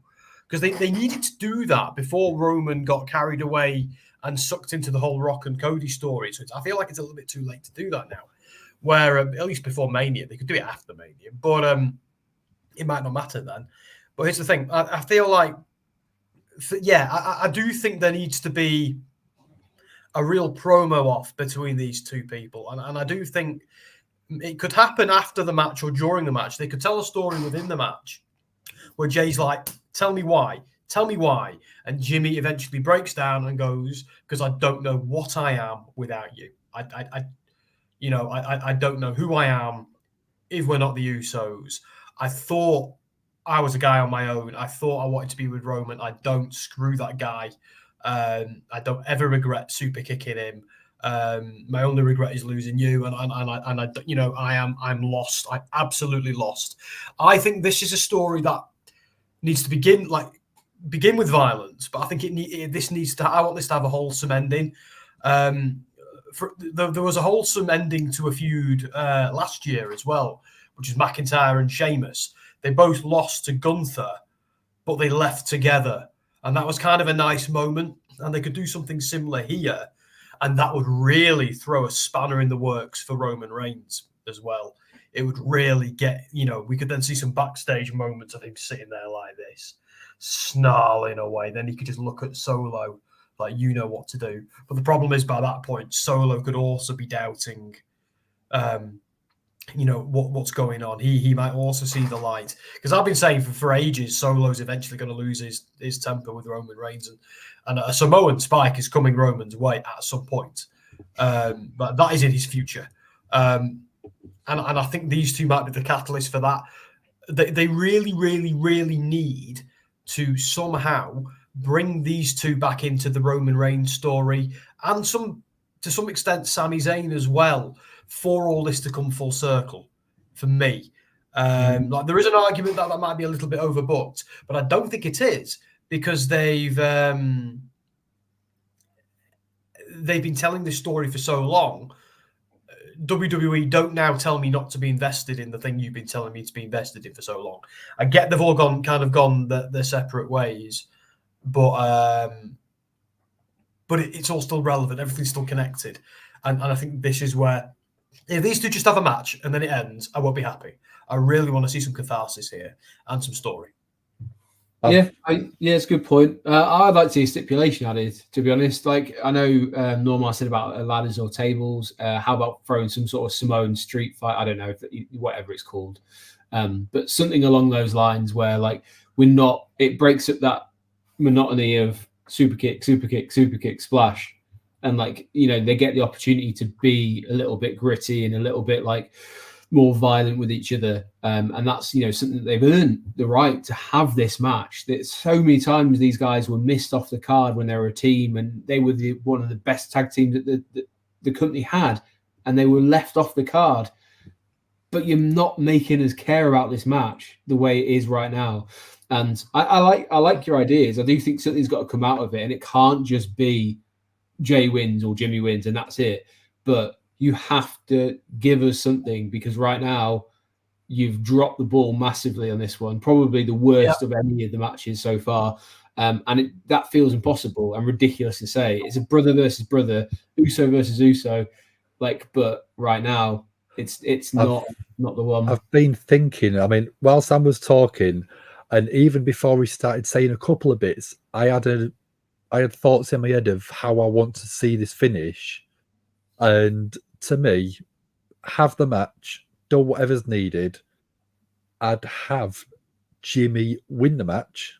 because they needed to do that before Roman got carried away and sucked into the whole Rock and Cody story. So I feel like it's a little bit too late to do that now. Where at least before Mania, they could do it after Mania, but it might not matter then. But here's the thing: I feel like, I do think there needs to be a real promo off between these two people, and I do think it could happen after the match or during the match. They could tell a story within the match where Jay's like, "Tell me why." And Jimmy eventually breaks down and goes, "Because I don't know what I am without you. I don't know who I am if we're not the Usos. I thought I was a guy on my own. I thought I wanted to be with Roman. I don't. Screw that guy. I don't ever regret super kicking him. My only regret is losing you. I'm lost. I'm absolutely lost. I think this is a story that needs to begin with violence, but I think this needs to. I want this to have a wholesome ending. There was a wholesome ending to a feud last year as well, which is McIntyre and Sheamus. They both lost to Gunther, but they left together. And that was kind of a nice moment. And they could do something similar here. And that would really throw a spanner in the works for Roman Reigns as well. It would really get, we could then see some backstage moments of him sitting there like this, snarling away. Then he could just look at Solo like, you know what to do. But the problem is, by that point, Solo could also be doubting what's going on. He might also see the light, because I've been saying for ages Solo's eventually going to lose his temper with Roman Reigns, and a Samoan spike is coming Roman's way at some point, but that is in his future, and I think these two might be the catalyst for that. They really, really, really need to somehow bring these two back into the Roman Reigns story, and to some extent Sami Zayn as well, for all this to come full circle for me. There is an argument that might be a little bit overbooked, but I don't think it is, because they've been telling this story for so long. WWE, don't now tell me not to be invested in the thing you've been telling me to be invested in for so long. I get they've all gone their separate ways, but it's all still relevant. Everything's still connected. And I think this is where, if these two just have a match and then it ends, I won't be happy. I really want to see some catharsis here and some story. It's a good point. I'd like to see a stipulation added, to be honest. Like, I know Norma said about ladders or tables. How about throwing some sort of Samoan street fight? I don't know, whatever it's called. But something along those lines where, like, it breaks up that monotony of super kick, splash. And, like, they get the opportunity to be a little bit gritty and a little bit, like, more violent with each other. And that's, something that they've earned the right to have this match. That so many times these guys were missed off the card when they were a team, and they were one of the best tag teams that the company had, and they were left off the card. But you're not making us care about this match the way it is right now. And I like your ideas. I do think something's got to come out of it, and it can't just be Jey wins or Jimmy wins and that's it. But you have to give us something, because right now you've dropped the ball massively on this one. Probably the worst of any of the matches so far. And that feels impossible and ridiculous to say. It's a brother versus brother, Uso versus Uso. But right now it's not the one. I've been thinking, I mean, while Sam was talking, and even before we started saying a couple of bits, I had thoughts in my head of how I want to see this finish. And to me, have the match, do whatever's needed. I'd have Jimmy win the match.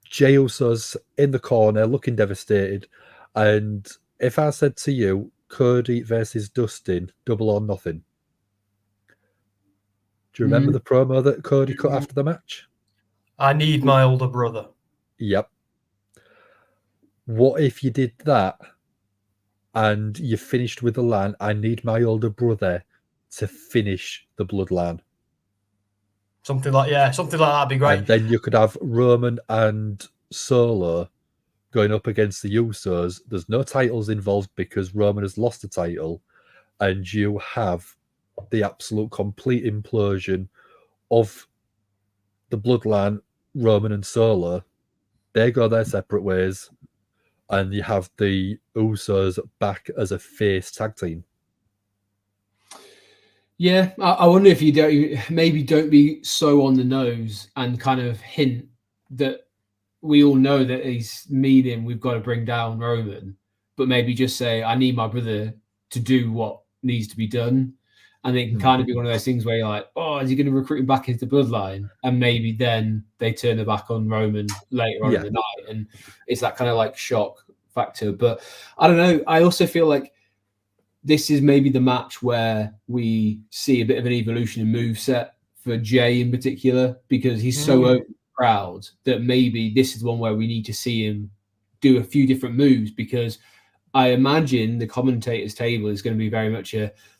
Jey Uso's in the corner looking devastated. And if I said to you, Cody versus Dustin, double or nothing. Do you remember the promo that Cody cut after the match? I need my older brother. Yep. What if you did that and you finished with the line, I need my older brother to finish the bloodline? Something like that'd be great. And then you could have Roman and Solo going up against the Usos. There's no titles involved because Roman has lost the title, and you have the absolute complete implosion of the bloodline, Roman and Solo. They go their separate ways, and you have the Usos back as a face tag team. Yeah, I wonder if you don't be so on the nose and kind of hint that we all know that he's meaning we've got to bring down Roman, but maybe just say, I need my brother to do what needs to be done. And it can kind of be one of those things where you're like, oh, is he going to recruit him back into the bloodline? And maybe then they turn their back on Roman later on in the night. And it's that kind of like shock factor. But I don't know. I also feel like this is maybe the match where we see a bit of an evolution in moveset for Jey in particular, because he's so proud that maybe this is one where we need to see him do a few different moves, because I imagine the commentators table is going to be very much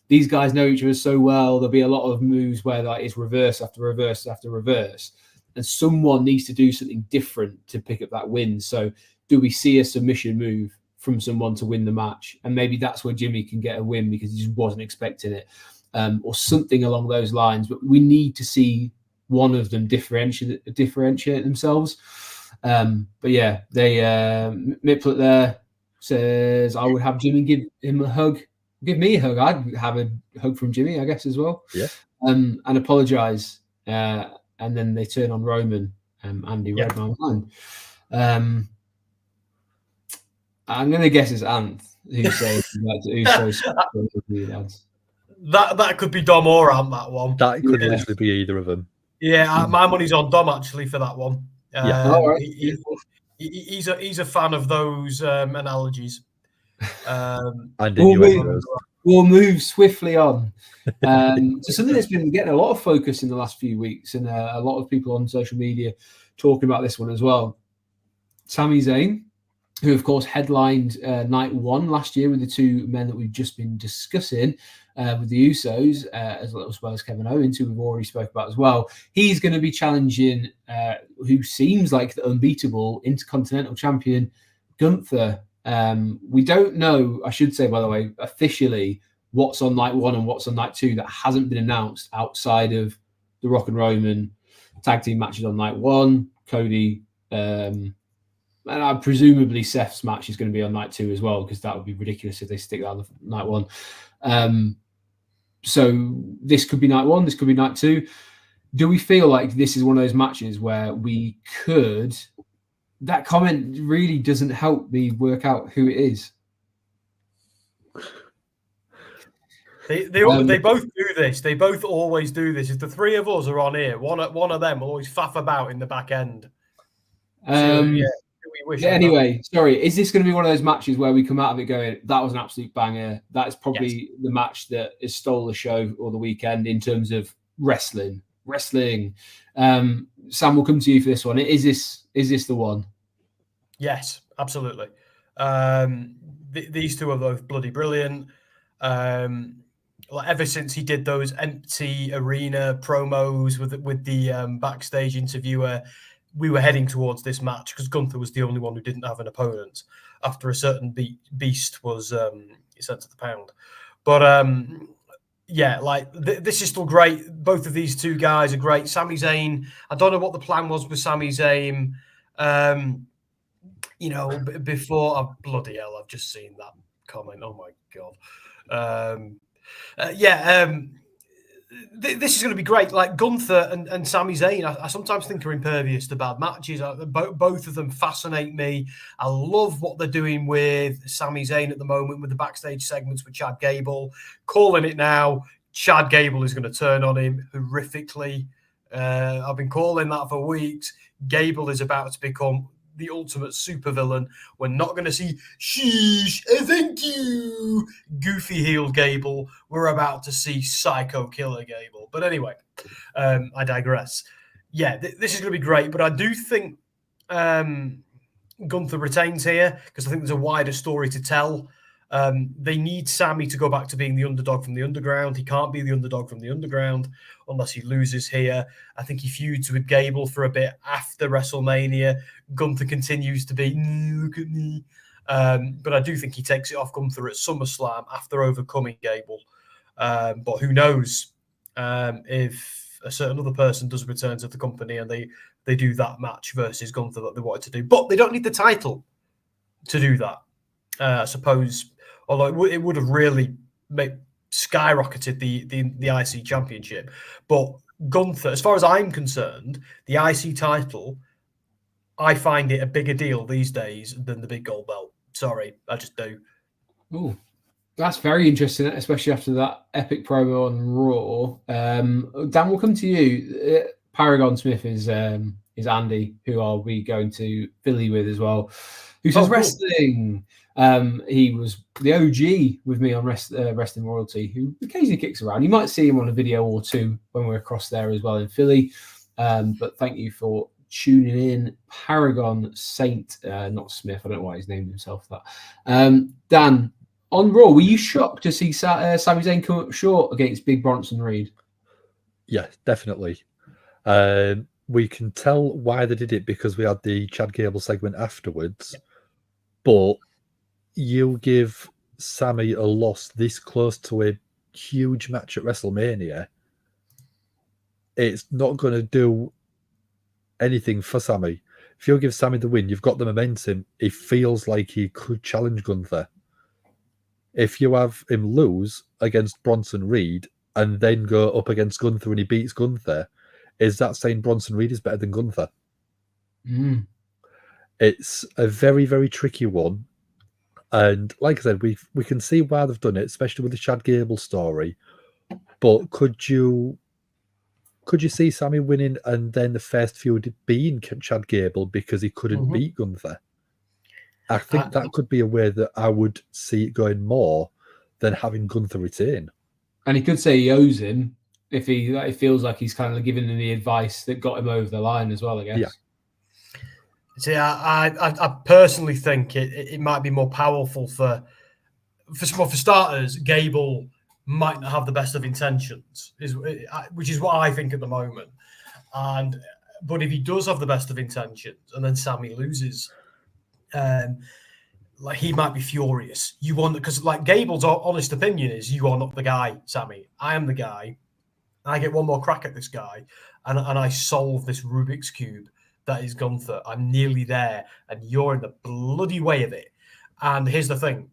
these guys know each other so well. There'll be a lot of moves where like it's reverse after reverse after reverse, and someone needs to do something different to pick up that win. So do we see a submission move from someone to win the match? And maybe that's where Jimmy can get a win because he just wasn't expecting it, or something along those lines. But we need to see one of them differentiate themselves. But yeah, they Miplet there says I would have Jimmy give him a hug. Give me a hug. I'd have a hug from Jimmy, I guess, as well. Yeah. And apologise. And then they turn on Roman. Andy read my mind. I'm going to guess it's Ant who says that could be Dom or Ant, that one. That could literally be either of them. Yeah, my money's on Dom actually for that one. Right. He's a fan of those analogies. And we'll move swiftly on to something that's been getting a lot of focus in the last few weeks, and a lot of people on social media talking about this one as well. Sami Zayn, who of course headlined night one last year with the two men that we've just been discussing, with the Usos, as well as Kevin Owens, who we've already spoke about as well. He's going to be challenging who seems like the unbeatable Intercontinental Champion, Gunther. We don't know, I should say, by the way, officially what's on night one and what's on night two. That hasn't been announced outside of the Rock and Roman tag team matches on night one. Cody, and presumably Seth's match is going to be on night two as well, because that would be ridiculous if they stick that on the night one. So this could be night one, this could be night two. Do we feel like this is one of those matches where we could... That comment really doesn't help me work out who it is. They both do this. They both always do this. If the three of us are on here, one of them will always faff about in the back end. Anyway, sorry. Is this going to be one of those matches where we come out of it going, that was an absolute banger? That is probably the match that has stole the show or the weekend in terms of wrestling. Sam, we'll come to you for this one. Is this the one? Yes, absolutely. These two are both bloody brilliant. like ever since he did those empty arena promos with the backstage interviewer, we were heading towards this match because Gunther was the only one who didn't have an opponent after a certain beast was sent to the pound. But yeah, like this is still great. Both of these two guys are great. Sami Zayn, I don't know what the plan was with Sami Zayn. You know, before, bloody hell, I've just seen that comment. Oh my God. This is going to be great. Like Gunther and Sami Zayn, I sometimes think are impervious to bad matches. Both of them fascinate me. I love what they're doing with Sami Zayn at the moment with the backstage segments with Chad Gable. Calling it now, Chad Gable is going to turn on him horrifically. I've been calling that for weeks. Gable is about to become the ultimate supervillain. We're not going to see sheesh, thank you, goofy heel Gable. We're about to see psycho killer Gable. But anyway, I digress. Yeah, this is going to be great. But I do think Gunther retains here because I think there's a wider story to tell. They need Sami to go back to being the underdog from the underground. He can't be the underdog from the underground unless he loses here. I think he feuds with Gable for a bit after WrestleMania. Gunther continues to be, look at me. But I do think he takes it off Gunther at SummerSlam after overcoming Gable. But who knows if a certain other person does return to the company and they do that match versus Gunther that they wanted to do. But they don't need the title to do that. I suppose, although it would have really skyrocketed the IC championship. But Gunther, as far as I'm concerned, the IC title, I find it a bigger deal these days than the big gold belt. Sorry, I just do. Oh, that's very interesting, especially after that epic promo on Raw. Dan, we'll come to you. Paragon Smith is Andy, who I'll be going to Philly with as well, who says wrestling. He was the OG with me on Wrestling Royalty, who occasionally kicks around. You might see him on a video or two when we're across there as well in Philly. But thank you for tuning in. Paragon Saint, not Smith. I don't know why he's named himself that. Dan, on Raw, were you shocked to see Sami Zayn come up short against Big Bronson Reed? Yeah, definitely. We can tell why they did it because we had the Chad Gable segment afterwards. Yep. But you give Sami a loss this close to a huge match at WrestleMania, it's not going to do anything for Sami. If you give Sami the win, you've got the momentum. He feels like he could challenge Gunther. If you have him lose against Bronson Reed and then go up against Gunther and he beats Gunther, is that saying Bronson Reed is better than Gunther? Mm. It's a very, very tricky one. And like I said, we can see why they've done it, especially with the Chad Gable story. But could you see Sami winning and then the first feud being Chad Gable because he couldn't beat Gunther? I think that could be a way that I would see it going more than having Gunther retain. And he could say he owes him if he feels like he's kind of giving him the advice that got him over the line as well, I guess. Yeah. See, I personally think it might be more powerful for starters. Gable might not have the best of intentions, which is what I think at the moment. But if he does have the best of intentions, and then Sami loses, like he might be furious. Because like Gable's honest opinion is, you are not the guy, Sami. I am the guy. I get one more crack at this guy, and I solve this Rubik's Cube that is Gunther. I'm nearly there, and you're in the bloody way of it. And here's the thing.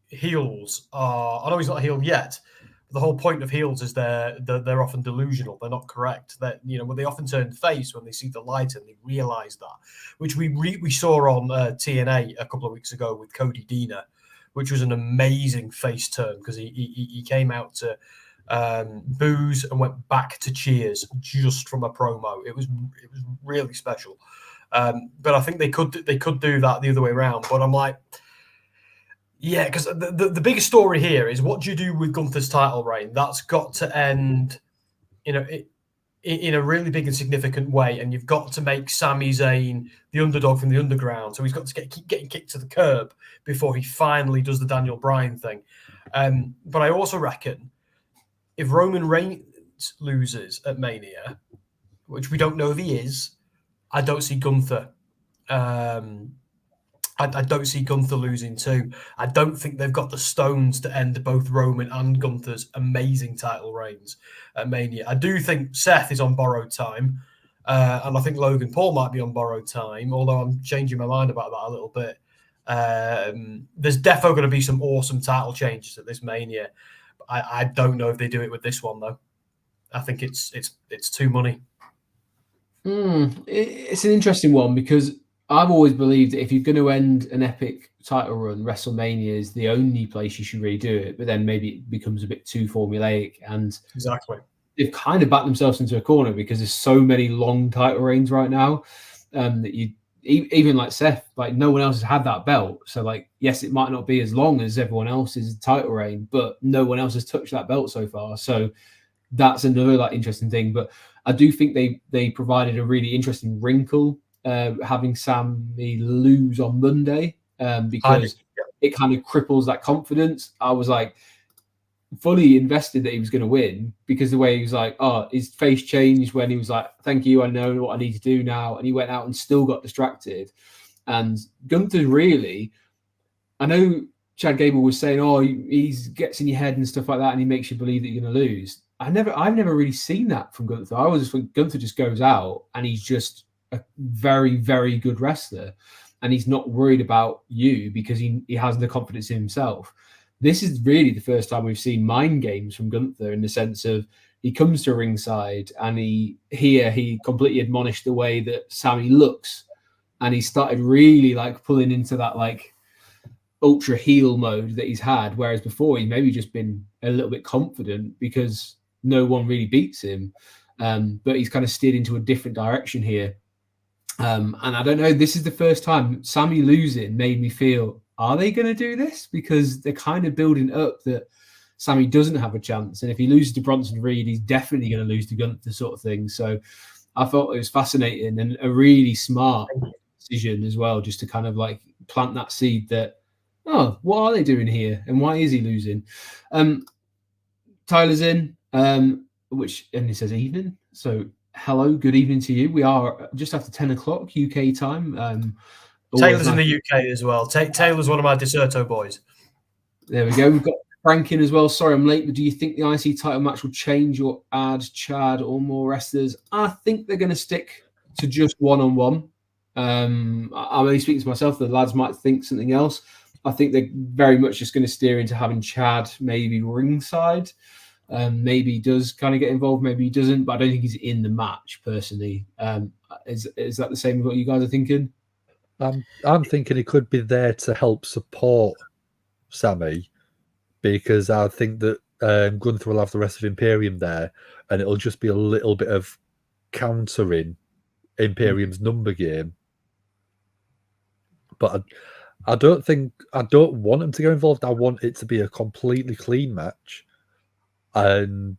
Heels are... I know he's not a heel yet, but the whole point of heels is they're often delusional. They're not correct. That when they often turn face when they see the light and they realise that, which we saw on TNA a couple of weeks ago with Cody Deaner, which was an amazing face turn because he came out to boos and went back to cheers just from a promo. It was really special. But I think they could do that the other way around. But I'm like, yeah, because the biggest story here is, what do you do with Gunther's title reign? That's got to end, in a really big and significant way, and you've got to make Sami Zayn the underdog from the underground. So he's got to keep getting kicked to the curb before he finally does the Daniel Bryan thing. But I also reckon if Roman Reigns loses at Mania, which we don't know if he is, I don't see Gunther. I don't see Gunther losing too. I don't think they've got the stones to end both Roman and Gunther's amazing title reigns at Mania. I do think Seth is on borrowed time, and I think Logan Paul might be on borrowed time, although I'm changing my mind about that a little bit. There's definitely going to be some awesome title changes at this Mania. I don't know if they do it with this one, though. I think it's too money. It's an interesting one because I've always believed that if you're going to end an epic title run, WrestleMania is the only place you should really do it. But then maybe it becomes a bit too formulaic, and exactly they've kind of backed themselves into a corner because there's so many long title reigns right now that you even like Seth, like no one else has had that belt. So like, yes, it might not be as long as everyone else's title reign, but no one else has touched that belt so far. So that's another like interesting thing. But I do think they provided a really interesting wrinkle having Sami lose on Monday because it kind of cripples that confidence. I was like fully invested that he was going to win because the way he was like, oh, his face changed when he was like, thank you, I know what I need to do now. And he went out and still got distracted. And Gunther really, I know Chad Gable was saying, oh, he gets in your head and stuff like that and he makes you believe that you're going to lose. I've never really seen that from Gunther. I was just think Gunther just goes out and he's just a very, very good wrestler. And he's not worried about you because he has the confidence in himself. This is really the first time we've seen mind games from Gunther in the sense of he comes to ringside and he completely admonished the way that Sami looks. And he started really like pulling into that like ultra heel mode that he's had. Whereas before he'd maybe just been a little bit confident because no one really beats him. But he's kind of steered into a different direction here. And I don't know, this is the first time Sami losing made me feel, are they going to do this? Because they're kind of building up that Sami doesn't have a chance. And if he loses to Bronson Reed, he's definitely going to lose to Gunther sort of thing. So I thought it was fascinating and a really smart decision as well, just to kind of like plant that seed that, oh, what are they doing here? And why is he losing? Tyler's in, and he says evening. So hello, good evening to you. We are just after 10 o'clock UK time. Taylor's in the UK as well. Taylor's one of my Deserto boys. There we go. We've got Frank in as well. Sorry, I'm late, but do you think the IC title match will change or add Chad or more wrestlers? I think they're going to stick to just one-on-one. I'm only speaking to myself. The lads might think something else. I think they're very much just going to steer into having Chad maybe ringside. Maybe he does kind of get involved, maybe he doesn't, but I don't think he's in the match personally. Is that the same as what you guys are thinking? I'm thinking he could be there to help support Sami, because I think that Gunther will have the rest of Imperium there, and it'll just be a little bit of countering Imperium's number game. But I don't want him to get involved. I want it to be a completely clean match. And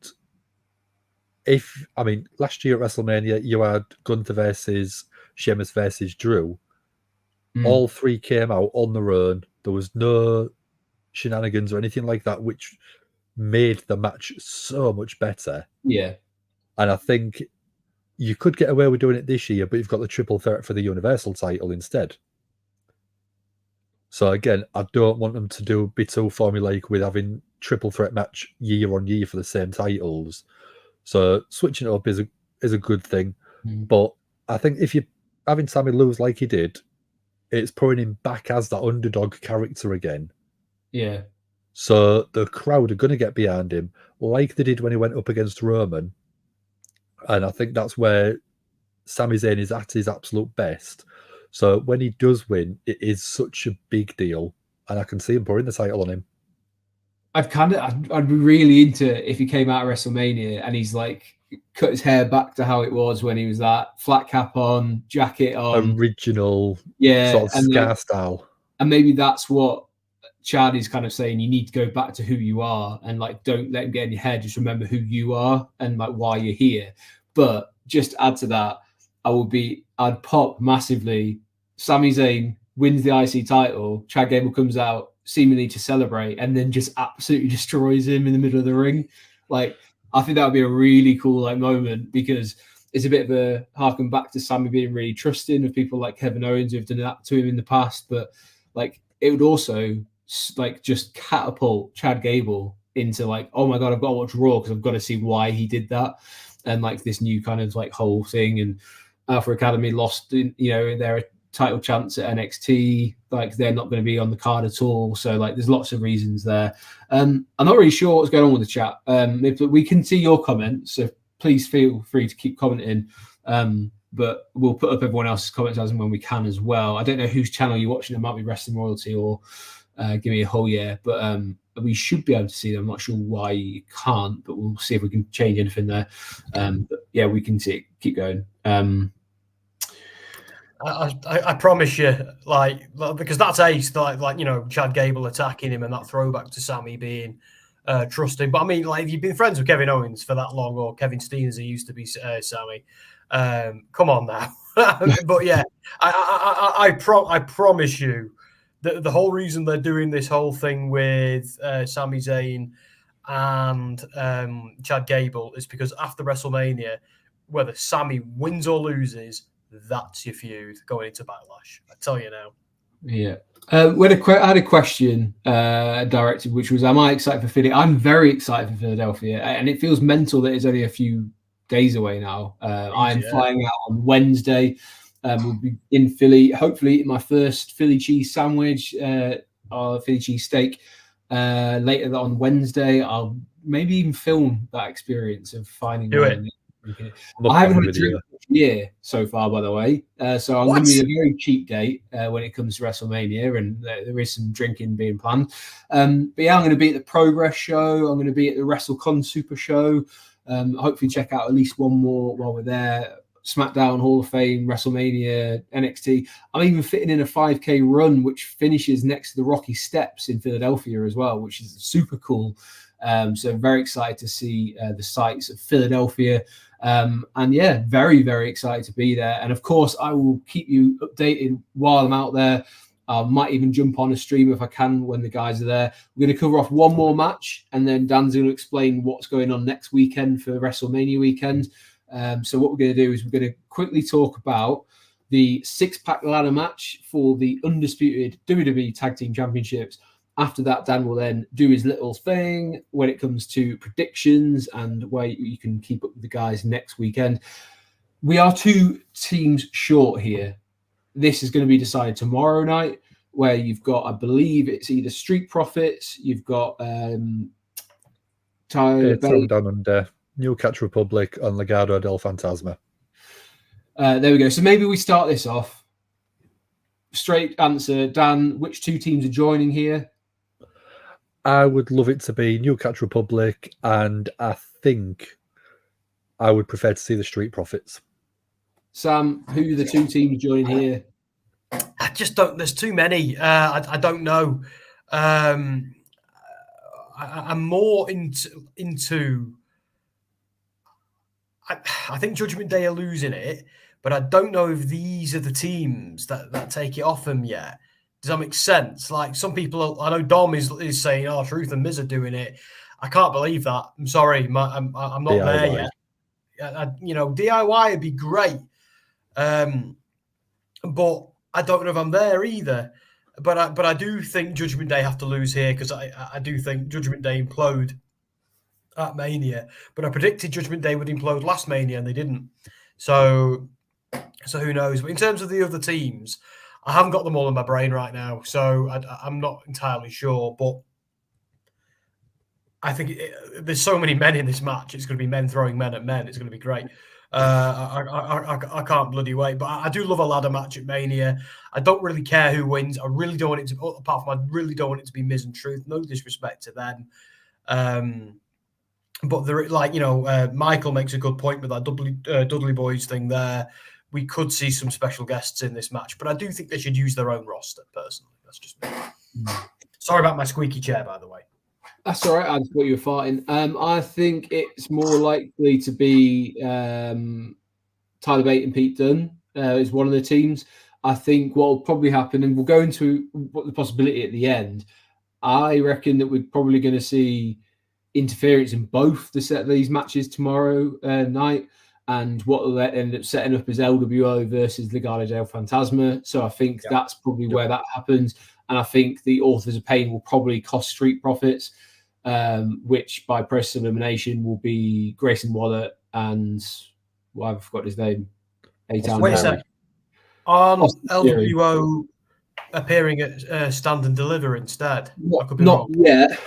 last year at WrestleMania, you had Gunther versus Sheamus versus Drew. All three came out on their own. There was no shenanigans or anything like that, which made the match so much better. Yeah. And I think you could get away with doing it this year, but you've got the triple threat for the Universal title instead. So again, I don't want them to be too formulaic with having triple threat match year on year for the same titles. So switching it up is a good thing. But I think if you're having Sami lose like he did, it's putting him back as that underdog character again. Yeah. So the crowd are going to get behind him like they did when he went up against Roman. And I think that's where Sami Zayn is at his absolute best. So when he does win, it is such a big deal. And I can see him putting the title on him. I'd be really into if he came out of WrestleMania and he's like cut his hair back to how it was when he was that flat cap on, jacket on, original, yeah, sort of scar style. And maybe that's what Chad is kind of saying. You need to go back to who you are and like don't let him get in your head. Just remember who you are and like why you're here. But just to add to that, I'd pop massively. Sami Zayn wins the IC title. Chad Gable comes out seemingly to celebrate and then just absolutely destroys him in the middle of the ring. Like, I think that would be a really cool like moment, because it's a bit of a harken back to Sami being really trusting of people like Kevin Owens who've done that to him in the past. But like, it would also like just catapult Chad Gable into like, oh my God, I've got to watch Raw because I've got to see why he did that. And like this new kind of like whole thing. And Alpha Academy lost, their title chance at NXT. Like, they're not going to be on the card at all. So like, there's lots of reasons there. I'm not really sure what's going on with the chat. If we can see your comments, so please feel free to keep commenting. But we'll put up everyone else's comments as and when we can as well. I don't know whose channel you're watching. It might be Wrestling Royalty or Give Me a Whole Year. But we should be able to see them. I'm not sure why you can't, but we'll see if we can change anything there. But yeah, we can see it. Keep going. I promise you, like, because that's ace, like Chad Gable attacking him and that throwback to Sami being trusting. But I mean, like, if you've been friends with Kevin Owens for that long, or Kevin Steen as he used to be, Sami, come on now. But yeah, I promise you that the whole reason they're doing this whole thing with Sami Zayn and Chad Gable is because after WrestleMania, whether Sami wins or loses, that's your feud going into Backlash. I tell you now. Yeah. I had a question directed, which was, am I excited for Philly? I'm very excited for Philadelphia, and it feels mental that it's only a few days away now. I am flying out on Wednesday. We'll be in Philly, hopefully eating my first Philly cheese sandwich or Philly cheese steak later on Wednesday. I'll maybe even film that experience of finding one. I haven't had a drink this year so far, by the way. So I'm going to be a very cheap date when it comes to WrestleMania, and there is some drinking being planned. But yeah, I'm going to be at the Progress show. I'm going to be at the WrestleCon Super show. Hopefully check out at least one more while we're there. SmackDown, Hall of Fame, WrestleMania, NXT. I'm even fitting in a 5K run, which finishes next to the Rocky Steps in Philadelphia as well, which is super cool. So I'm very excited to see the sights of Philadelphia. And yeah, very, very excited to be there. And of course, I will keep you updated while I'm out there. I might even jump on a stream if I can when the guys are there. We're going to cover off one more match, and then Dan's going to explain what's going on next weekend for WrestleMania weekend. So what we're going to do is we're going to quickly talk about the six-pack ladder match for the undisputed WWE Tag Team Championships. After that, Dan will then do his little thing when it comes to predictions and where you can keep up with the guys next weekend. We are 2 teams short here. This is going to be decided tomorrow night, where you've got, I believe it's either Street Profits, you've got Tyler Down Under, New Catch Republic, and Legado del Fantasma. There we go. So maybe we start this off. Straight answer, Dan, which 2 teams are joining here? I would love it to be New Catch Republic, and I think I would prefer to see the Street Profits. Sam, who are the 2 teams joining here? I just don't. There's too many. I don't know. I'm more into. I think Judgment Day are losing it, but I don't know if these are the teams that take it off them yet. Does that make sense? Like, some people, I know Dom is saying, "Oh, Truth and Miz are doing it." I can't believe that. I'm sorry, I'm not DIY. There yet. DIY would be great, but I don't know if I'm there either. But I do think Judgment Day have to lose here, because I do think Judgment Day implode at Mania. But I predicted Judgment Day would implode last Mania, and they didn't. So who knows? But in terms of the other teams, I haven't got them all in my brain right now, so I'm not entirely sure. But I think there's so many men in this match. It's going to be men throwing men at men. It's going to be great. I can't bloody wait. But I do love a ladder match at Mania. I don't really care who wins. I really don't want it to. Apart from, I really don't want it to be Miz and Truth. No disrespect to them. But there, Michael makes a good point with that Dudley Boys thing there. We could see some special guests in this match, but I do think they should use their own roster, personally. That's just me. Sorry about my squeaky chair, by the way. That's all right. I just thought you were farting. I think it's more likely to be Tyler Bate and Pete Dunne is one of the teams. I think what will probably happen, and we'll go into what the possibility at the end, I reckon that we're probably going to see interference in both these matches tomorrow night, and what will end up setting up is LWO versus Legado del Fantasma. So I think that's probably where that happens. And I think the Authors of Pain will probably cost Street Profits, which by process of elimination will be Grayson Waller and I've forgot his name. Wait a sec. On LWO appearing at Stand and Deliver instead? Not yet,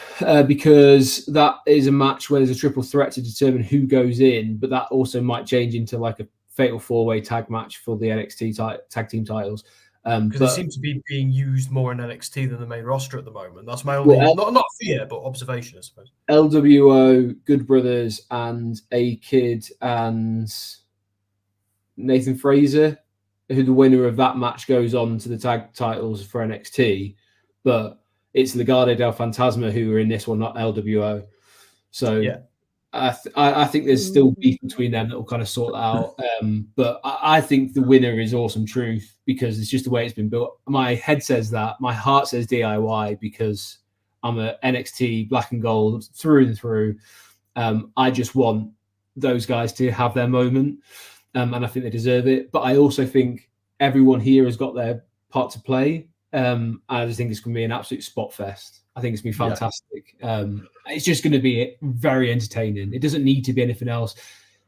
because that is a match where there's a triple threat to determine who goes in, but that also might change into like a fatal four-way tag match for the NXT tag team titles. Because they seem to be being used more in NXT than the main roster at the moment. That's my only, not fear, but observation, I suppose. LWO, Good Brothers, and A-Kid and Nathan Fraser, who the winner of that match goes on to the tag titles for NXT. But it's Legado del Fantasma who are in this one, not LWO. So I think there's still beef between them that will kind of sort that out. But I think the winner is Awesome Truth because it's just the way it's been built. My head says that. My heart says DIY because I'm a NXT black and gold through and through. I just want those guys to have their moment. And I think they deserve it. But I also think everyone here has got their part to play. I just think it's going to be an absolute spot fest. I think it's going to be fantastic. It's just going to be very entertaining. It doesn't need to be anything else.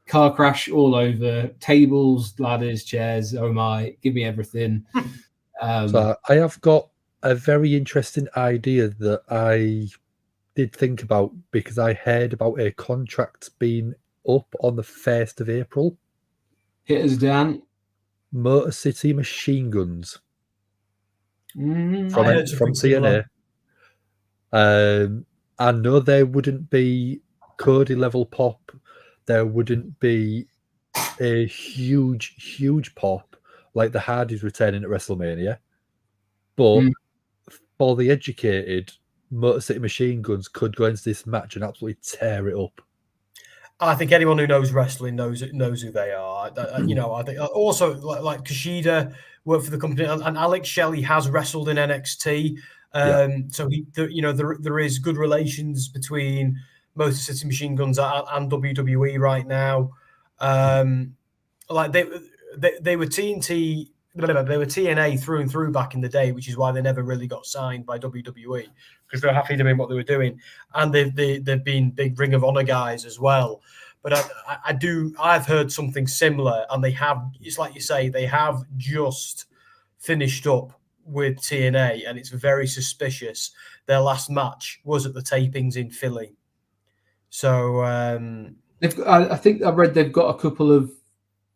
Car crash all over, tables, ladders, chairs. Oh my, give me everything. So I have got a very interesting idea that I did think about because I heard about a contract being up on the 1st of April. Hit us, Dan. Motor City Machine Guns from TNA. I know there wouldn't be Cody level pop. There wouldn't be a huge pop like the Hardys returning at WrestleMania. But for the educated, Motor City Machine Guns could go into this match and absolutely tear it up. I think anyone who knows wrestling knows who they are. I think also like Kushida worked for the company, and Alex Shelley has wrestled in NXT. So there is good relations between Motor City Machine Guns and WWE right now. Like they were TNT. They were TNA through and through back in the day, which is why they never really got signed by WWE because they're happy doing what they were doing, and they've been big Ring of Honor guys as well. But I've heard something similar, and they have. It's like you say, they have just finished up with TNA, and it's very suspicious. Their last match was at the tapings in Philly. So I think I've read they've got a couple of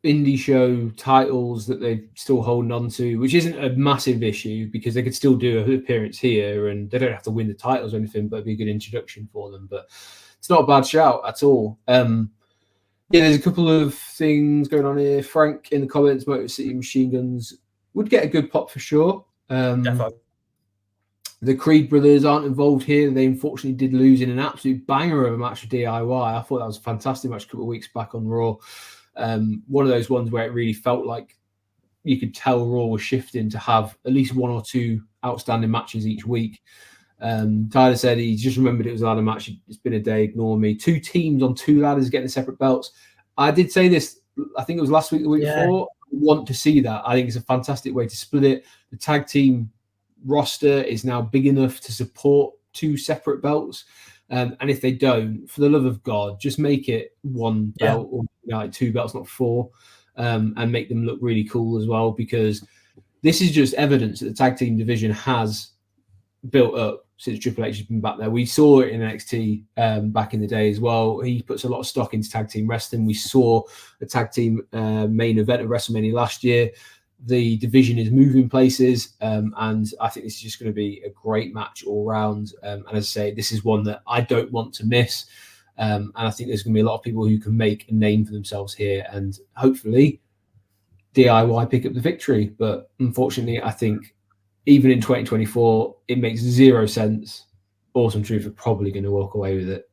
indie show titles that they're still holding on to, which isn't a massive issue because they could still do an appearance here and they don't have to win the titles or anything, but it'd be a good introduction for them. But it's not a bad shout at all. There's a couple of things going on here. Frank in the comments, Motor City Machine Guns would get a good pop for sure. Definitely. The Creed brothers aren't involved here. They unfortunately did lose in an absolute banger of a match with DIY. I thought that was a fantastic match a couple of weeks back on Raw. One of those ones where it really felt like you could tell Raw was shifting to have at least one or two outstanding matches each week. Tyler said he just remembered it was a ladder match. It's been a day, ignore me. 2 teams on 2 ladders getting separate belts. I did say this, I think it was last week, the week before. I want to see that. I think it's a fantastic way to split it. The tag team roster is now big enough to support 2 separate belts. And if they don't, for the love of God, just make it 1 belt or like 2 belts, not 4, and make them look really cool as well, because this is just evidence that the tag team division has built up since Triple H has been back there. We saw it in NXT back in the day as well. He puts a lot of stock into tag team wrestling. We saw the tag team main event of WrestleMania last year. The division is moving places, and I think this is just going to be a great match all round. And as I say, this is one that I don't want to miss. And I think there's going to be a lot of people who can make a name for themselves here, and hopefully DIY pick up the victory. But unfortunately, I think even in 2024, it makes 0 sense. Awesome Truth are probably going to walk away with it.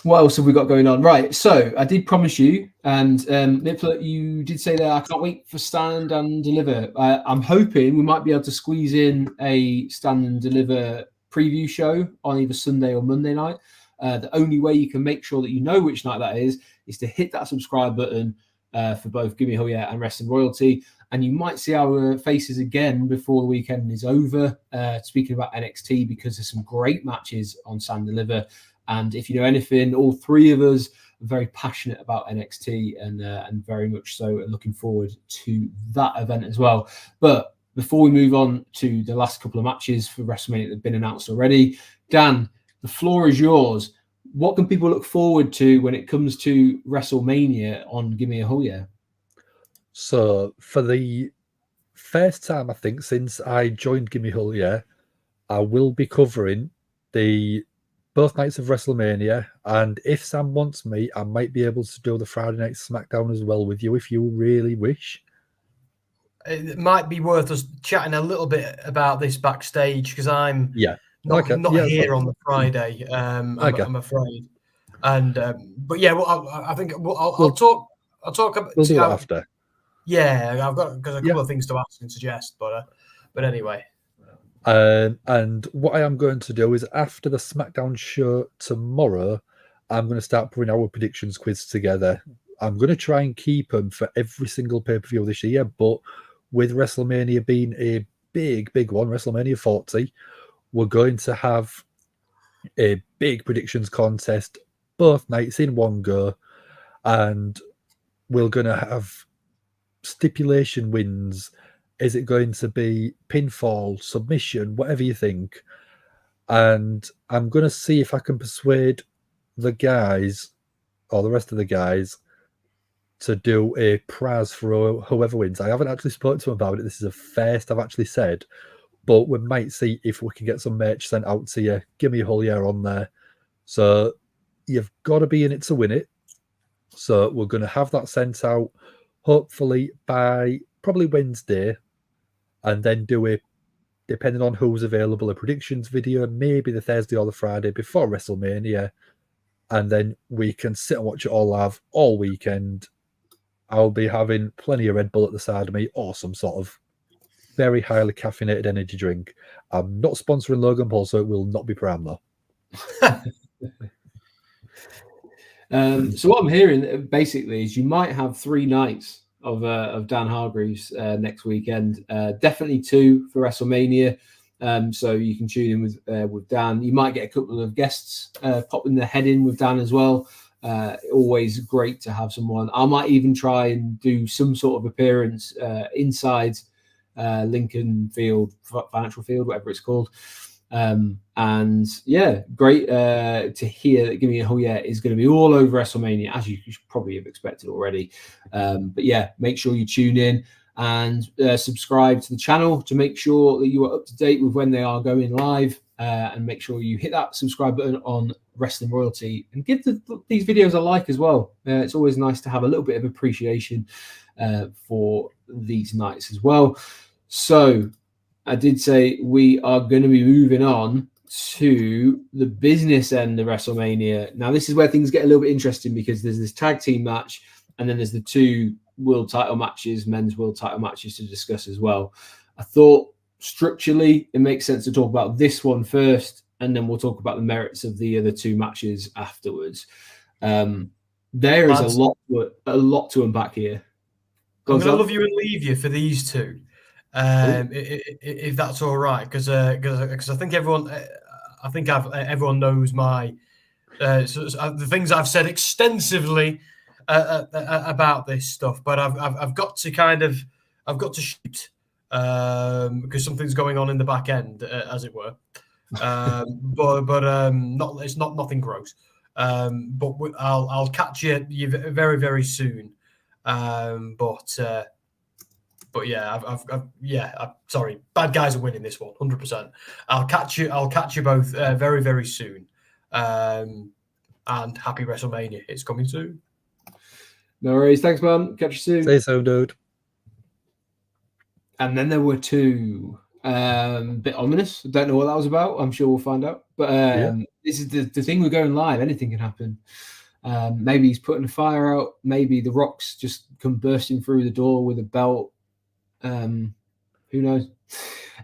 What else have we got going on? Right, so I did promise you, and Nippler, you did say that I can't wait for Stand and Deliver. I'm hoping we might be able to squeeze in a Stand and Deliver preview show on either Sunday or Monday night. The only way you can make sure that you know which night that is to hit that subscribe button for both Gimme Hell Yeah and Wrestling Royalty. And you might see our faces again before the weekend is over. Speaking about NXT, because there's some great matches on Stand Deliver. And if you know anything, all three of us are very passionate about NXT and very much so looking forward to that event as well. But before we move on to the last couple of matches for WrestleMania that have been announced already, Dan, the floor is yours. What can people look forward to when it comes to WrestleMania on Gimme a Hell Yeah? So for the first time, I think, since I joined Gimme Hell Yeah, I will be covering both nights of WrestleMania, and if Sam wants me, I might be able to do the Friday Night SmackDown as well with you if you really wish. It might be worth us chatting a little bit about this backstage, because I'm not here on the Friday. I'm afraid. And but yeah, well, I think I'll talk. About, we'll do it after. Yeah, I've got a couple of things to ask and suggest, but anyway. And what I am going to do is after the SmackDown show tomorrow, I'm going to start putting our predictions quiz together. I'm going to try and keep them for every single pay-per-view this year, but with WrestleMania being a big one, WrestleMania 40, we're going to have a big predictions contest both nights in one go, and we're going to have stipulation wins. Is it going to be pinfall, submission, whatever you think? And I'm going to see if I can persuade the guys or the rest of the guys to do a prize for whoever wins. I haven't actually spoken to them about it. This is a first I've actually said, but we might see if we can get some merch sent out to you. Give me a whole year on there. So you've got to be in it to win it. So we're going to have that sent out hopefully by probably Wednesday, and then do a, depending on who's available, a predictions video, maybe the Thursday or the Friday before WrestleMania, and then we can sit and watch it all live all weekend. I'll be having plenty of Red Bull at the side of me, or some sort of very highly caffeinated energy drink. I'm not sponsoring Logan Paul, so it will not be Prime though. So what I'm hearing basically is you might have 3 nights of Dan Hargreaves next weekend. Definitely 2 for WrestleMania. So you can tune in with Dan. You might get a couple of guests popping their head in with Dan as well. Always great to have someone. I might even try and do some sort of appearance inside Lincoln Field, Financial Field, whatever it's called. And yeah, great to hear that Gimme a Hell Yeah is going to be all over WrestleMania, as you probably have expected already. But yeah, make sure you tune in and subscribe to the channel to make sure that you are up to date with when they are going live, and make sure you hit that subscribe button on Wrestling Royalty and give these videos a like as well. It's always nice to have a little bit of appreciation for these nights as well. So I did say we are going to be moving on to the business end of WrestleMania. Now, this is where things get a little bit interesting, because there's this tag team match, and then there's the 2 world title matches, men's world title matches to discuss as well. I thought structurally it makes sense to talk about this one first, and then we'll talk about the merits of the other 2 matches afterwards. There is a lot to unpack here. I'm going to love you and leave you for these 2. If that's all right, because I think everyone knows my the things I've said extensively about this stuff, but I've got to shoot because something's going on in the back end, as it were. It's not nothing gross. But I'll catch you very, very soon. But yeah, I'm sorry. Bad guys are winning this one, 100%. I'll catch you both very, very soon. And happy WrestleMania. It's coming soon. No worries. Thanks, man. Catch you soon. Say so, dude. And then there were 2. Bit ominous. I don't know what that was about. I'm sure we'll find out. But This is the thing. We're going live. Anything can happen. Maybe he's putting a fire out. Maybe the Rock's just come bursting through the door with a belt. Who knows?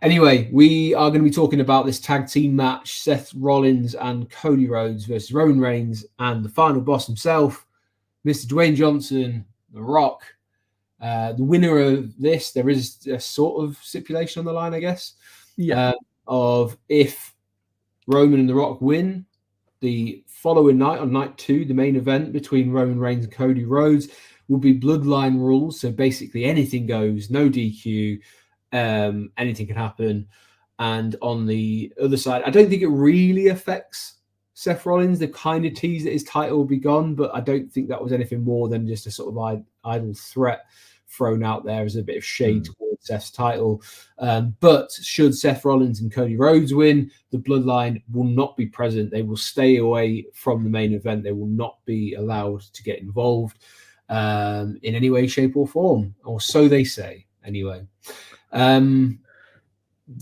Anyway, we are going to be talking about this tag team match, Seth Rollins and Cody Rhodes versus Roman Reigns and the final boss himself, Mr. Dwayne Johnson, The Rock. The winner of this, there is a sort of stipulation on the line, I guess, of if Roman and The Rock win, the following night, on night 2, the main event between Roman Reigns and Cody Rhodes will be bloodline rules. So basically anything goes, no DQ, anything can happen. And on the other side, I don't think it really affects Seth Rollins. They've kind of teased that his title will be gone, but I don't think that was anything more than just a sort of idle threat thrown out there as a bit of shade towards Seth's title. But should Seth Rollins and Cody Rhodes win, the bloodline will not be present. They will stay away from the main event. They will not be allowed to get involved in any way, shape, or form, or so they say anyway. The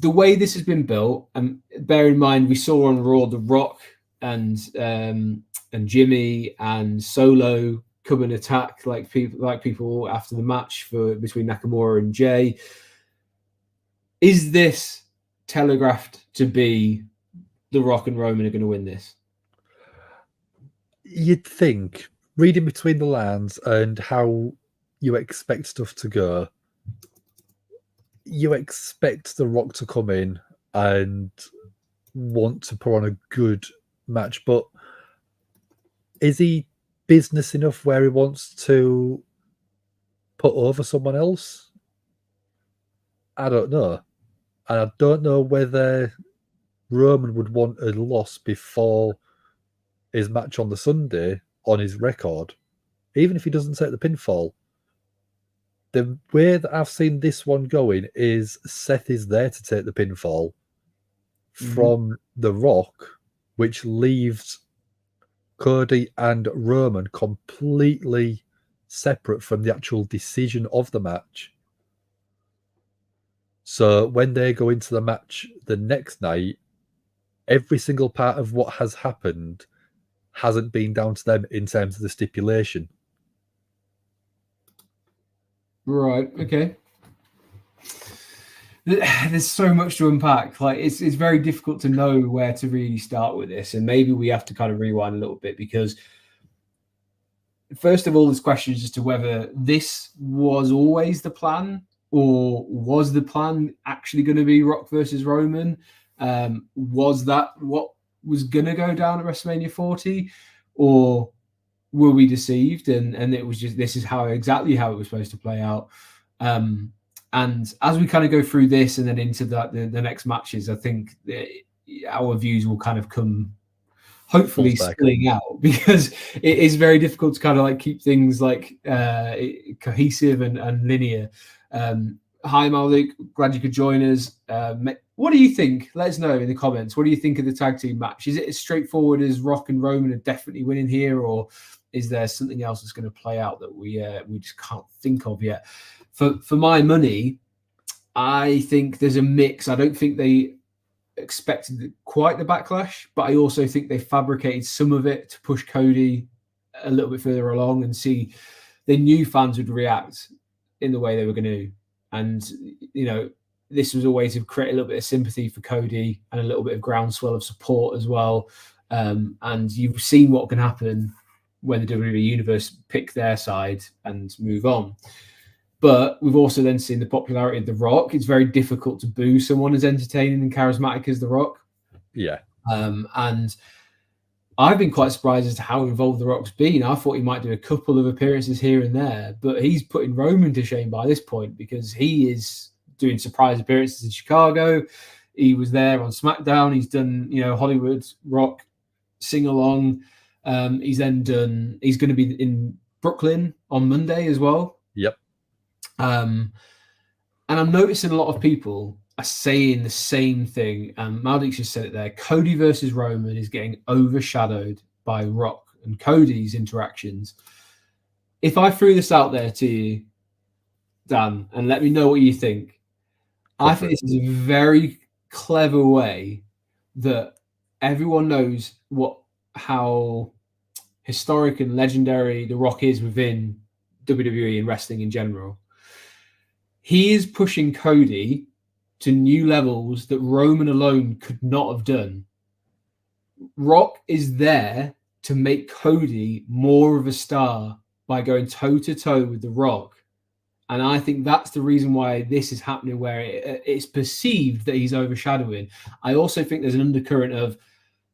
way this has been built, and bear in mind, we saw on Raw The Rock and Jimmy and Solo come and attack like people after the match between Nakamura and Jey. Is this telegraphed to be The Rock and Roman are going to win this? You'd think, reading between the lines and how you expect stuff to go, you expect The Rock to come in and want to put on a good match, but is he business enough where he wants to put over someone else? I don't know. And I don't know whether Roman would want a loss before his match on the Sunday on his record, even if he doesn't take the pinfall. The way that I've seen this one going is Seth is there to take the pinfall from The Rock, which leaves Cody and Roman completely separate from the actual decision of the match. So when they go into the match the next night, every single part of what has happened hasn't been down to them in terms of the stipulation. Right. Okay. There's so much to unpack. Like it's very difficult to know where to really start with this, and maybe we have to kind of rewind a little bit, because first of all, there's questions as to whether this was always the plan, or was the plan actually going to be Rock versus Roman? Was that what was going to go down at WrestleMania 40, or were we deceived and it was just this is exactly how it was supposed to play out? And as we kind of go through this and then into the next matches, I think our views will kind of come hopefully spilling out, because it is very difficult to kind of like keep things like cohesive and linear. Hi Malik, glad you could join us. What do you think? Let us know in the comments. What do you think of the tag team match? Is it as straightforward as Rock and Roman are definitely winning here, or is there something else that's going to play out that we just can't think of yet? For my money, I think there's a mix. I don't think they expected quite the backlash, but I also think they fabricated some of it to push Cody a little bit further along and see they knew fans would react in the way they were going to. And, you know, this was a way to create a little bit of sympathy for Cody and a little bit of groundswell of support as well. And you've seen what can happen when the WWE Universe pick their side and move on. But we've also then seen the popularity of The Rock. It's very difficult to boo someone as entertaining and charismatic as The Rock. Yeah. And I've been quite surprised as to how involved The Rock's been. I thought he might do a couple of appearances here and there, but he's putting Roman to shame by this point, because he is doing surprise appearances in Chicago. He was there on SmackDown. He's done, Hollywood Rock sing-along. He's going to be in Brooklyn on Monday as well. Yep. And I'm noticing a lot of people are saying the same thing. Maldik's just said it there. Cody versus Roman is getting overshadowed by Rock and Cody's interactions. If I threw this out there to you, Dan, and let me know what you think, I think this is a very clever way that everyone knows how historic and legendary The Rock is within WWE and wrestling in general. He is pushing Cody to new levels that Roman alone could not have done. Rock is there to make Cody more of a star by going toe to toe with The Rock. And I think that's the reason why this is happening, where it's perceived that he's overshadowing. I also think there's an undercurrent of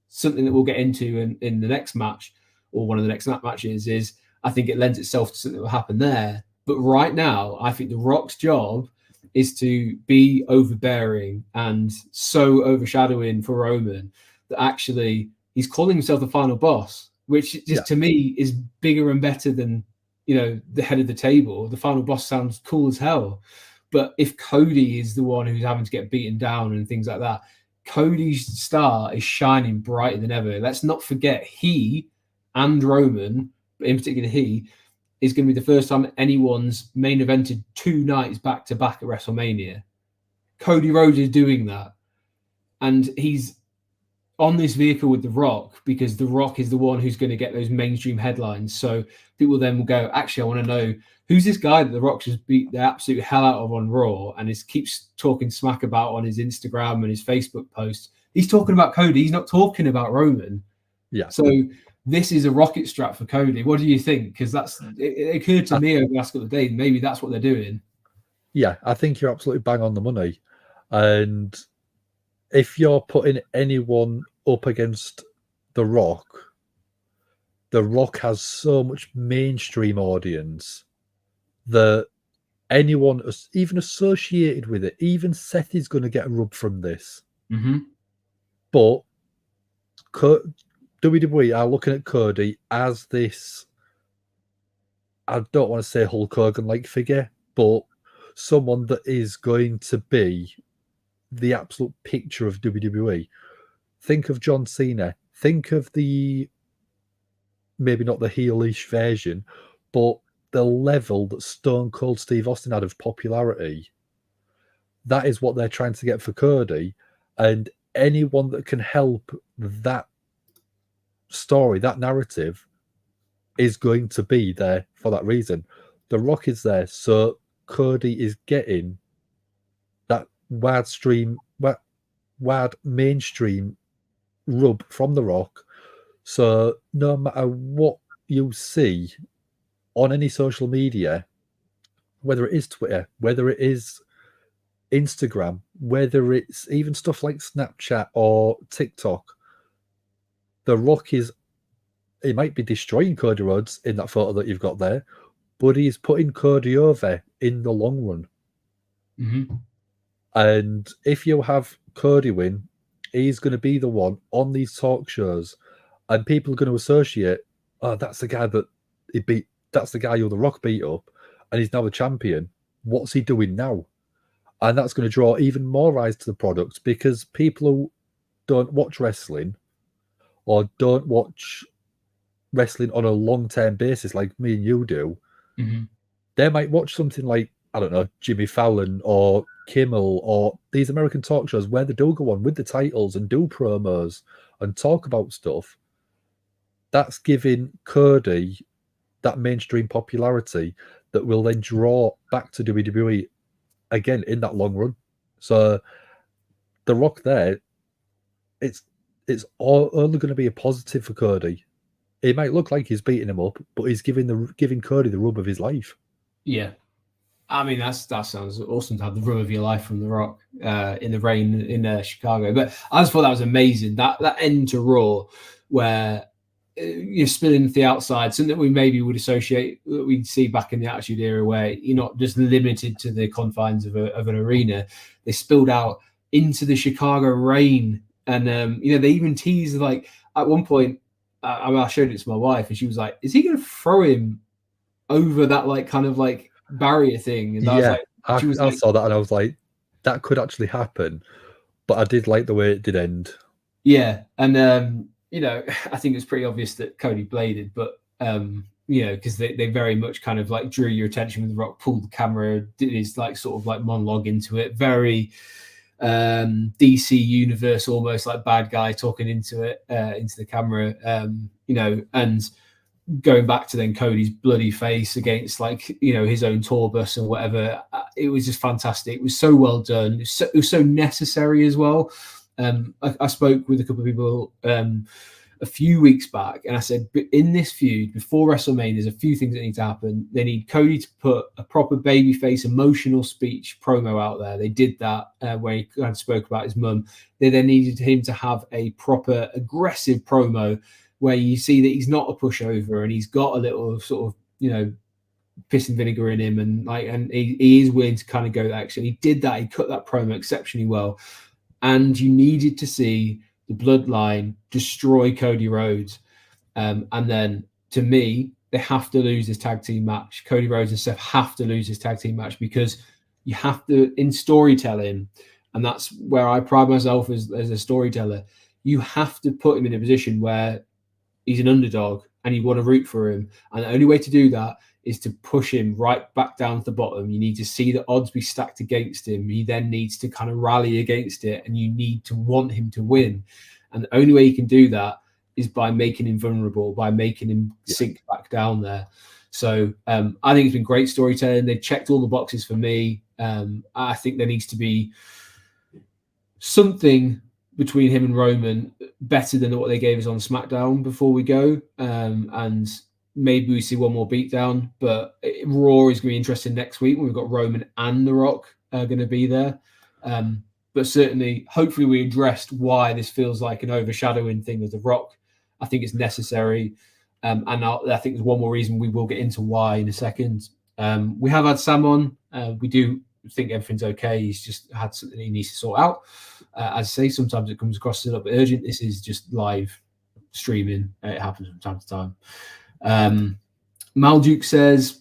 something that we'll get into in the next match, or one of the next matches, is I think it lends itself to something that will happen there. But right now, I think The Rock's job is to be overbearing and so overshadowing for Roman that actually he's calling himself the final boss, which just to me is bigger and better than, the head of the table. The final boss sounds cool as hell. But if Cody is the one who's having to get beaten down and things like that, Cody's star is shining brighter than ever. Let's not forget, he and Roman, in particular he, is going to be the first time anyone's main evented 2 nights back-to-back at WrestleMania. Cody Rhodes is doing that. And he's on this vehicle with The Rock because The Rock is the one who's going to get those mainstream headlines. So people then will go, actually, I want to know, who's this guy that The Rock just beat the absolute hell out of on Raw and keeps talking smack about on his Instagram and his Facebook posts? He's talking about Cody. He's not talking about Roman. Yeah. So this is a rocket strap for Cody. What do you think? Because it occurred to me over the last couple of days, maybe that's what they're doing. Yeah, I think you're absolutely bang on the money. And if you're putting anyone up against The Rock has so much mainstream audience that anyone even associated with it, even Seth is going to get a rub from this. Mm-hmm. But WWE are looking at Cody as this, I don't want to say Hulk Hogan-like figure, but someone that is going to be the absolute picture of WWE. Think of John Cena. Think of maybe not the heelish version, but the level that Stone Cold Steve Austin had of popularity. That is what they're trying to get for Cody. And anyone that can help that story, that narrative, is going to be there for that reason. The Rock is there, so Cody is getting that wide mainstream rub from The Rock. So no matter what you see on any social media, whether it is Twitter, whether it is Instagram, whether it's even stuff like Snapchat or TikTok, The Rock he might be destroying Cody Rhodes in that photo that you've got there, but he's putting Cody over in the long run. Mm-hmm. And if you have Cody win, he's going to be the one on these talk shows, and people are going to associate, oh, that's the guy that he beat, that's the guy who The Rock beat up, and he's now the champion. What's he doing now? And that's going to draw even more eyes to the product, because people who don't watch wrestling or don't watch wrestling on a long-term basis like me and you do, mm-hmm. they might watch something like, I don't know, Jimmy Fallon or Kimmel or these American talk shows where they do go on with the titles and do promos and talk about stuff. That's giving Cody that mainstream popularity that will then draw back to WWE again in that long run. So The Rock there, it's only going to be a positive for Cody. It might look like he's beating him up, but he's giving Cody the rub of his life. Yeah. I mean, that sounds awesome to have the rub of your life from The Rock in the rain in Chicago. But I just thought that was amazing. That end to Raw where you're spilling to the outside, something that we maybe would associate, that we'd see back in the Attitude Era, where you're not just limited to the confines of an arena. They spilled out into the Chicago rain. And, they even teased, like, at one point, I showed it to my wife, and she was like, is he going to throw him over that, like, kind of, like, barrier thing? And I like, saw that, and I was like, that could actually happen. But I did like the way it did end. Yeah, and I think it's pretty obvious that Cody bladed, but because they very much kind of like drew your attention with The Rock, pulled the camera, did his like sort of like monologue into it, very DC Universe, almost like bad guy talking into it, into the camera, and going back to then Cody's bloody face against his own tour bus and whatever, it was just fantastic. It was so well done. It was so necessary as well. I spoke with a couple of people a few weeks back, and I said, in this feud before WrestleMania, there's a few things that need to happen. They need Cody to put a proper babyface emotional speech promo out there. They did that where he kind of spoke about his mum. They then needed him to have a proper aggressive promo where you see that he's not a pushover and he's got a little sort of, piss and vinegar in him, and he is willing to kind of go that action. He did that. He cut that promo exceptionally well. And you needed to see the bloodline destroy Cody Rhodes. And then, to me, they have to lose this tag team match. Cody Rhodes and Seth have to lose this tag team match, because you have to, in storytelling, and that's where I pride myself as a storyteller, you have to put him in a position where he's an underdog and you want to root for him. And the only way to do that is to push him right back down to the bottom. You need to see the odds be stacked against him. He then needs to kind of rally against it, and you need to want him to win. And the only way you can do that is by making him vulnerable, by making him sink back down there. So I think it's been great storytelling. They checked all the boxes for me. I think there needs to be something between him and Roman better than what they gave us on SmackDown before we go. And maybe we see one more beatdown, but Raw is going to be interesting next week when we've got Roman and The Rock going to be there. But certainly, hopefully we addressed why this feels like an overshadowing thing of The Rock. I think it's necessary. And I think there's one more reason. We will get into why in a second. We have had Sam on. We do think everything's okay. He's just had something he needs to sort out. As I say, sometimes it comes across as a little bit urgent. This is just live streaming. It happens from time to time. Malduke says,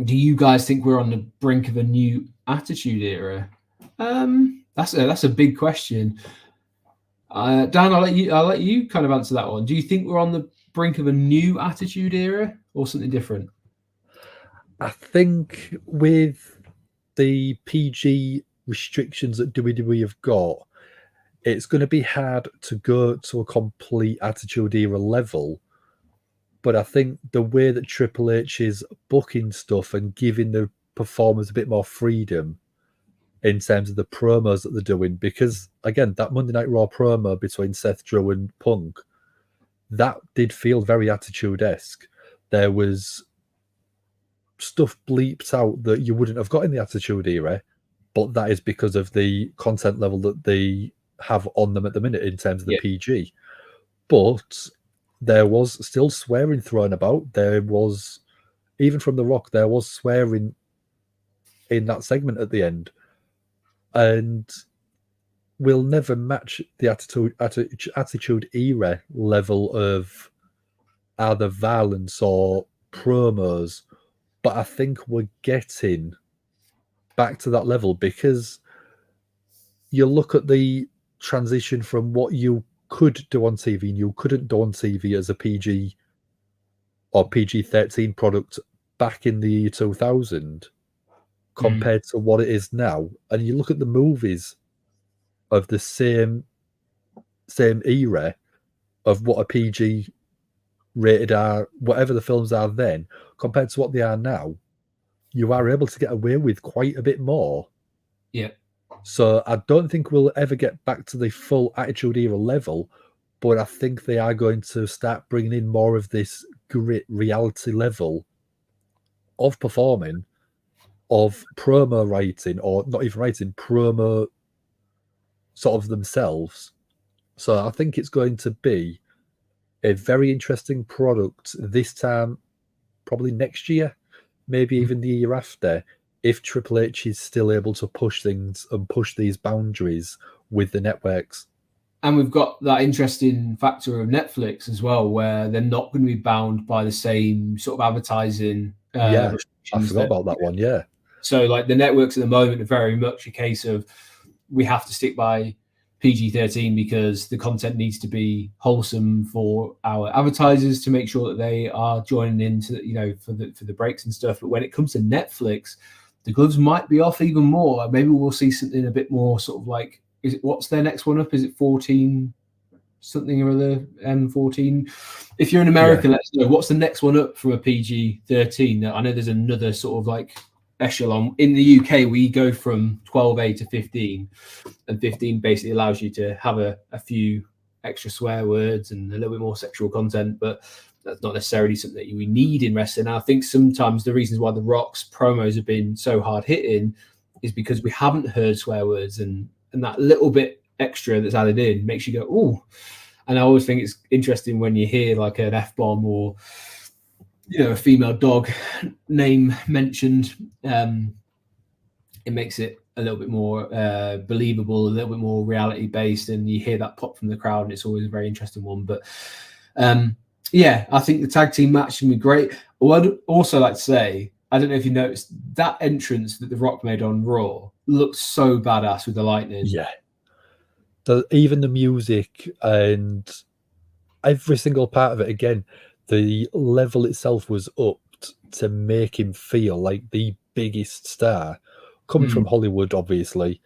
do you guys think we're on the brink of a new Attitude Era? That's a big question. Dan, I'll let you kind of answer that one. Do you think we're on the brink of a new Attitude Era or something different? I think with the PG restrictions that WWE have got, it's going to be hard to go to a complete Attitude Era level. But I think the way that Triple H is booking stuff and giving the performers a bit more freedom in terms of the promos that they're doing, because again, that Monday Night Raw promo between Seth, Drew and Punk, that did feel very Attitude-esque. There was stuff bleeped out that you wouldn't have got in the Attitude Era, but that is because of the content level that they have on them at the minute in terms of the PG. But there was still swearing thrown about. There was, even from The Rock, there was swearing in that segment at the end. And will never match the Attitude Era level of either violence or promos. But I think we're getting back to that level, because you look at the transition from what you could do on TV and you couldn't do on TV as a PG or PG-13 product back in the year 2000 compared to what it is now. And you look at the movies of the same era of what a PG rated are, whatever the films are then, compared to what they are now, you are able to get away with quite a bit more. Yeah. So I don't think we'll ever get back to the full Attitude Era level, but I think they are going to start bringing in more of this grit reality level of performing, of promo writing, or not even writing, promo sort of themselves. So I think it's going to be a very interesting product this time, probably next year, maybe even the year after, if Triple H is still able to push things and push these boundaries with the networks. And we've got that interesting factor of Netflix as well, where they're not going to be bound by the same sort of advertising. I forgot about that one, yeah. So like the networks at the moment are very much a case of we have to stick by PG-13 because the content needs to be wholesome for our advertisers to make sure that they are joining into, for the breaks and stuff. But when it comes to Netflix, the gloves might be off even more. Maybe we'll see something a bit more sort of like, what's their next one up? Is it 14 something or other, M14. If you're in America, let us know what's the next one up from a PG-13. I know there's another sort of like echelon. In the UK, we go from 12A to 15, and 15 basically allows you to have a few extra swear words and a little bit more sexual content, but that's not necessarily something that we need in wrestling. I think sometimes the reasons why The Rock's promos have been so hard hitting is because we haven't heard swear words, and that little bit extra that's added in makes you go, "Ooh." And I always think it's interesting when you hear like an F-bomb or, you know, a female dog name mentioned. It makes it a little bit more believable, a little bit more reality based, and you hear that pop from the crowd, and it's always a very interesting one. But yeah, I think the tag team match can be great. I'd also like to say, I don't know if you noticed, that entrance that The Rock made on Raw looked so badass with the lightning. Yeah. Even the music and every single part of it, again, the level itself was upped to make him feel like the biggest star. Coming from Hollywood, obviously,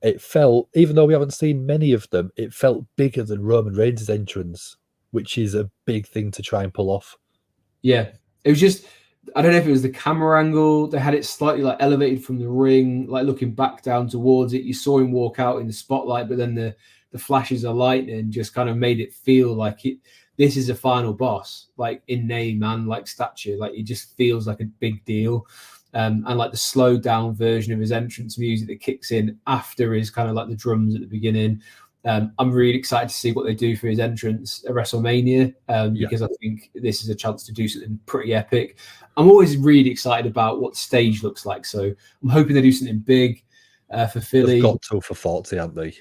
it felt, even though we haven't seen many of them, it felt bigger than Roman Reigns' entrance, which is a big thing to try and pull off. Yeah, it was just, I don't know if it was the camera angle. They had it slightly like elevated from the ring, like looking back down towards it. You saw him walk out in the spotlight, but then the flashes of lightning just kind of made it feel like this is a final boss, like in name and like stature. Like it just feels like a big deal. And like the slowed down version of his entrance music that kicks in after his kind of like the drums at the beginning. I'm really excited to see what they do for his entrance at WrestleMania, because I think this is a chance to do something pretty epic. I'm always really excited about what the stage looks like, so I'm hoping they do something big for Philly. They've got to for 40, haven't they?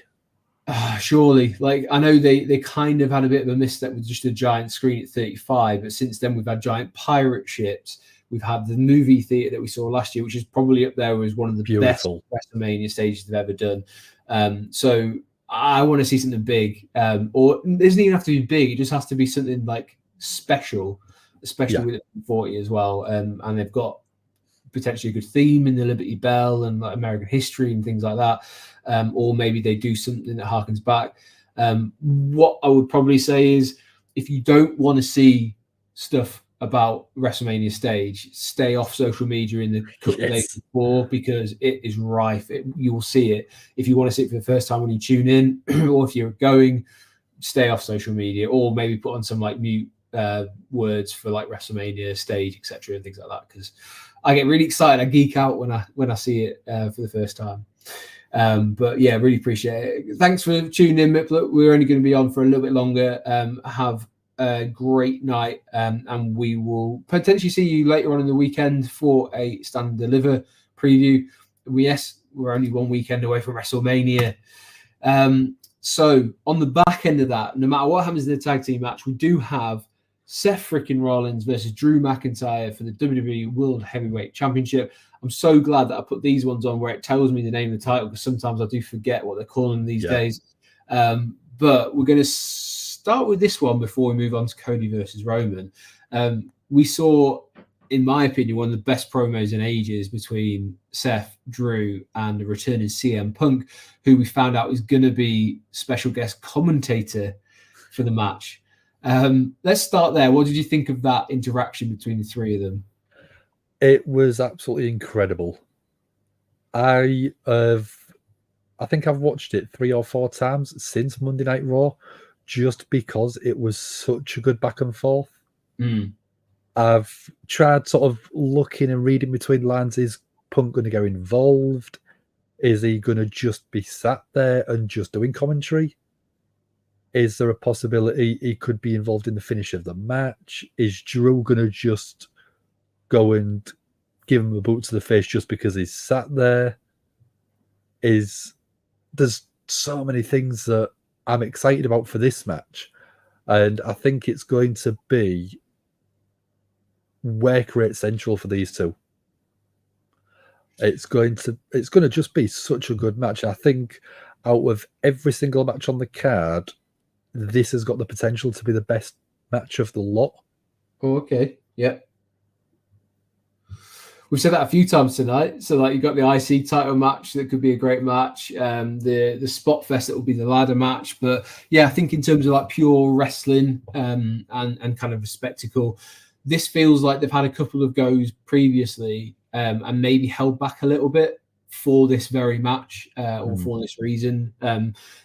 Surely. Like, I know they kind of had a bit of a misstep with just a giant screen at 35, but since then we've had giant pirate ships. We've had the movie theater that we saw last year, which is probably up there as one of the best WrestleMania stages they've ever done. So I want to see something big, or it doesn't even have to be big. It just has to be something like special, especially with 40 as well. And they've got potentially a good theme in the Liberty Bell and like American history and things like that. Or maybe they do something that harkens back. What I would probably say is, if you don't want to see stuff about WrestleMania stage, stay off social media in the couple of days before, because it is rife. You will see it. If you want to see it for the first time when you tune in, or if you're going, stay off social media, or maybe put on some like mute words for like WrestleMania stage, etc., and things like that. Because I get really excited. I geek out when I see it for the first time. But yeah, really appreciate it. Thanks for tuning in, Miplet. We're only going to be on for a little bit longer. Have a great night, and we will potentially see you later on in the weekend for a Stand and Deliver preview. We're only one weekend away from WrestleMania. So on the back end of that, no matter what happens in the tag team match, we do have Seth freaking Rollins versus Drew McIntyre for the WWE World Heavyweight Championship. I'm so glad that I put these ones on where it tells me the name of the title, because sometimes I do forget what they're calling them these days. But we're going to start with this one before we move on to Cody versus Roman. We saw, in my opinion, one of the best promos in ages between Seth, Drew, and the returning CM Punk, who we found out is going to be special guest commentator for the match. Let's start there. What did you think of that interaction between the three of them? It was absolutely incredible. I think I've watched it 3 or 4 times since Monday Night Raw, just because it was such a good back and forth. I've tried sort of looking and reading between lines. Is Punk going to get involved? Is he going to just be sat there and just doing commentary? Is there a possibility he could be involved in the finish of the match? Is Drew going to just go and give him a boot to the face just because he's sat there? There's so many things that I'm excited about for this match, and I think it's going to be work rate central for these two. It's going to just be such a good match. I think out of every single match on the card, this has got the potential to be the best match of the lot. Oh, okay. Yeah. we've said that a few times tonight. So like you've got the IC title match that could be a great match. The spot fest that will be the ladder match. But yeah, I think in terms of like pure wrestling and kind of a spectacle, this feels like they've had a couple of goes previously and maybe held back a little bit for this very match or for this reason.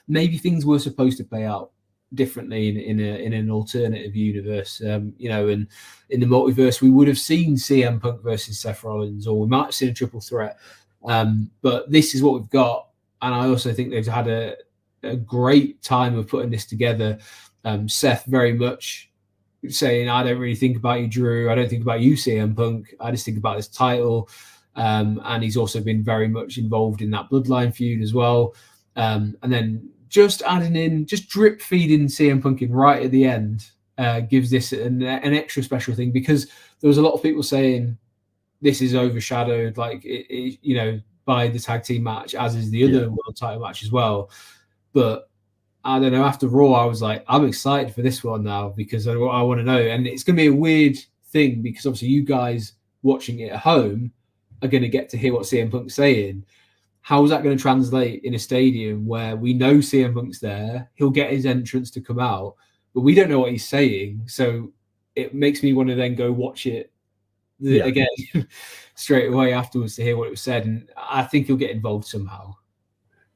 Maybe things were supposed to play out differently in an alternative universe, and in the multiverse we would have seen CM Punk versus Seth Rollins, or we might have seen a triple threat, but this is what we've got, and I also think they've had a great time of putting this together. Seth very much saying, I don't really think about you, Drew, I don't think about you, CM Punk, I just think about this title, and he's also been very much involved in that bloodline feud as well, and then just adding in, just drip feeding CM Punk in right at the end gives this an extra special thing, because there was a lot of people saying this is overshadowed, like by the tag team match, as is the other world title match as well. But I don't know. After Raw, I was like, I'm excited for this one now because I want to know, and it's going to be a weird thing because obviously you guys watching it at home are going to get to hear what CM Punk's saying. How is that going to translate in a stadium where we know CM Punk's there? He'll get his entrance to come out, but we don't know what he's saying. So it makes me want to then go watch it again straight away afterwards to hear what it was said. And I think he'll get involved somehow.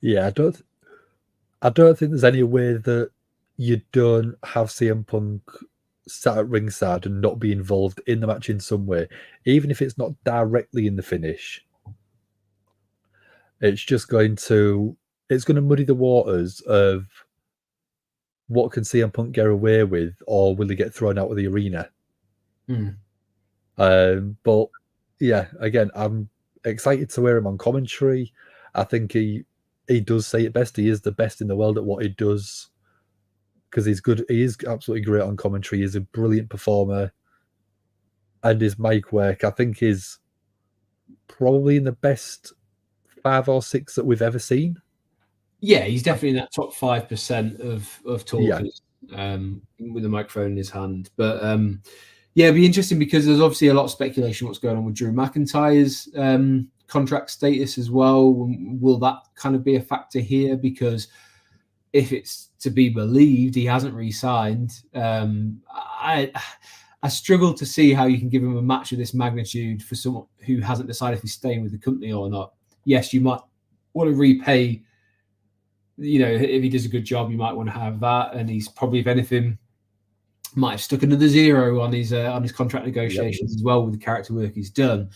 Yeah, I don't think there's any way that you don't have CM Punk sat at ringside and not be involved in the match in some way, even if it's not directly in the finish. It's just going to muddy the waters of what can CM Punk get away with, or will he get thrown out of the arena? But yeah, again, I'm excited to hear him on commentary. I think he does say it best. He is the best in the world at what he does because he's good. He is absolutely great on commentary. He's a brilliant performer, and his mic work, I think, is probably in the best 5 or 6 that we've ever seen. Yeah, he's definitely in that top 5% of talkers with a microphone in his hand. But it'd be interesting because there's obviously a lot of speculation what's going on with Drew McIntyre's contract status as well. Will that kind of be a factor here? Because if it's to be believed, he hasn't re-signed. I struggle to see how you can give him a match of this magnitude for someone who hasn't decided if he's staying with the company or not. Yes, you might want to repay, if he does a good job, you might want to have that. And he's probably, if anything, might have stuck another 0 on his contract negotiations as well with the character work he's done.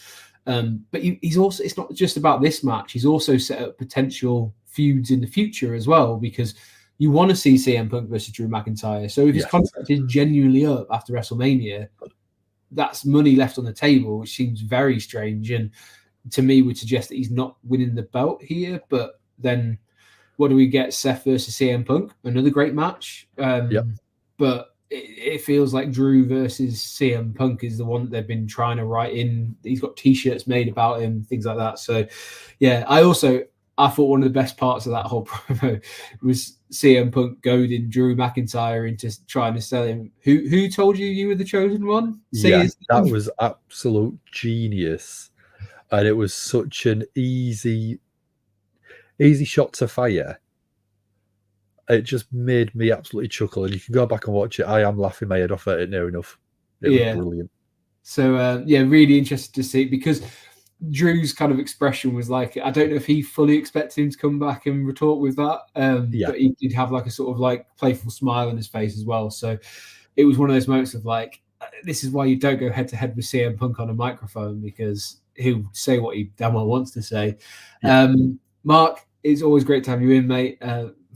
But he's also, it's not just about this match. He's also set up potential feuds in the future as well, because you want to see CM Punk versus Drew McIntyre. So if his contract is genuinely up after WrestleMania, that's money left on the table, which seems very strange. And to me would suggest that he's not winning the belt here. But then what do we get? Seth versus CM Punk, another great match. But it feels like Drew versus CM Punk is the one that they've been trying to write in. He's got T-shirts made about him, things like that. So, yeah, I thought one of the best parts of that whole promo was CM Punk goading Drew McIntyre into trying to sell him. Who told you were the chosen one? That was absolute genius. And it was such an easy shot to fire. It just made me absolutely chuckle. And you can go back and watch it. I am laughing my head off at it near enough. It was brilliant. So, really interested to see, because Drew's kind of expression was like, I don't know if he fully expected him to come back and retort with that. But he did have like a sort of like playful smile on his face as well. So it was one of those moments of like, this is why you don't go head to head with CM Punk on a microphone, because he'll say what he damn well wants to say. Mark, it's always great to have you in, mate.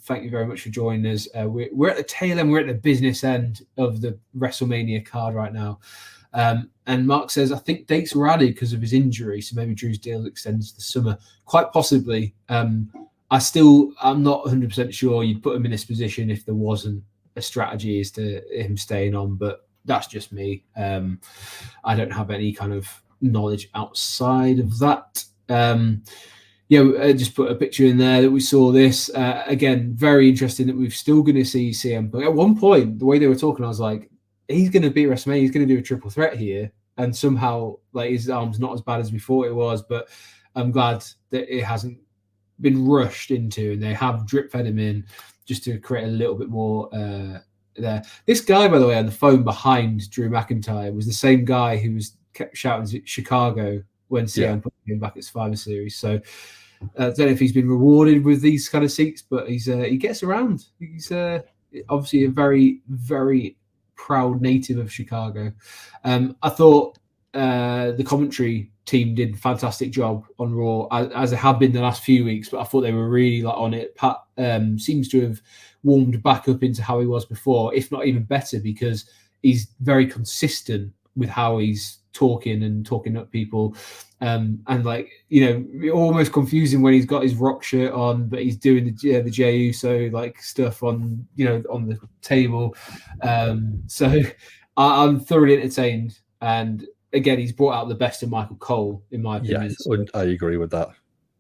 Thank you very much for joining us. We're at the tail end. We're at the business end of the WrestleMania card right now. And Mark says, I think dates were added because of his injury, so maybe Drew's deal extends to the summer. Quite possibly. I'm not 100% sure you'd put him in this position if there wasn't a strategy as to him staying on, but that's just me. I don't have any kind of knowledge outside of that. Just put a picture in there that we saw this. Again, very interesting that we're still going to see CM Punk. At one point, the way they were talking, I was like, he's going to beat WrestleMania. He's going to do a triple threat here. and somehow like his arm's not as bad as we thought it was. But I'm glad that it hasn't been rushed into, and they have drip fed him in just to create a little bit more there. This guy, by the way, on the phone behind Drew McIntyre was the same guy who kept shouting Chicago when CM put him back at Survivor Series. So I don't know if he's been rewarded with these kind of seats, but he gets around. He's obviously a very, very proud native of Chicago. I thought the commentary team did a fantastic job on Raw, as they have been the last few weeks, but I thought they were really like on it. Pat seems to have warmed back up into how he was before, if not even better, because he's very consistent with how he's talking up people. And like, almost confusing when he's got his rock shirt on, but he's doing the Jey Uso like stuff on the table. So I'm thoroughly entertained, and again, he's brought out the best in Michael Cole, in my opinion. Yes, I agree with that.